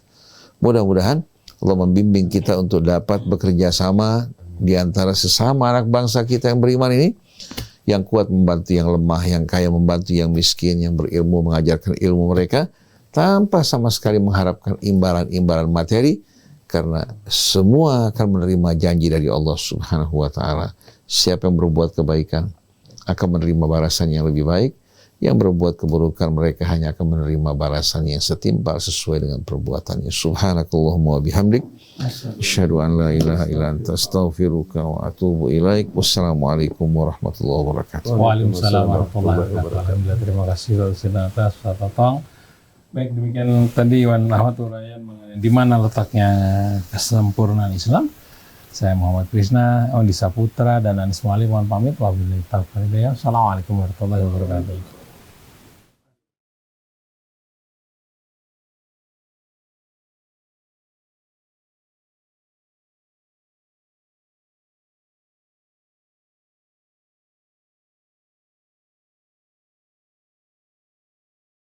Mudah-mudahan Allah membimbing kita untuk dapat bekerja sama di antara sesama anak bangsa kita yang beriman ini, yang kuat membantu yang lemah, yang kaya membantu yang miskin, yang berilmu mengajarkan ilmu mereka, tanpa sama sekali mengharapkan imbalan-imbalan materi, karena semua akan menerima janji dari Allah Subhanahu wa Ta'ala. Siapa yang berbuat kebaikan akan menerima balasan yang lebih baik, yang berbuat keburukan mereka hanya akan menerima balasan yang setimpal sesuai dengan perbuatannya. Subhanakallahumma wa bihamdik, asyhadu an la ilaha illa anta, astaghfiruka wa atubu ilaik. Wassalamualaikum warahmatullahi wabarakatuh. Waalaikumsalam warahmatullahi wabarakatuh. Alhamdulillah, terima kasih atas Tatang. Baik, demikian tadi Wan Ahmad Urayan mengenai di mana letaknya kesempurnaan Islam. Saya Muhammad Krisna, Ondi Saputra, dan Anis Mualim mohon pamit. Wabillahi taufiq wal hidayah. Assalamualaikum warahmatullahi wabarakatuh.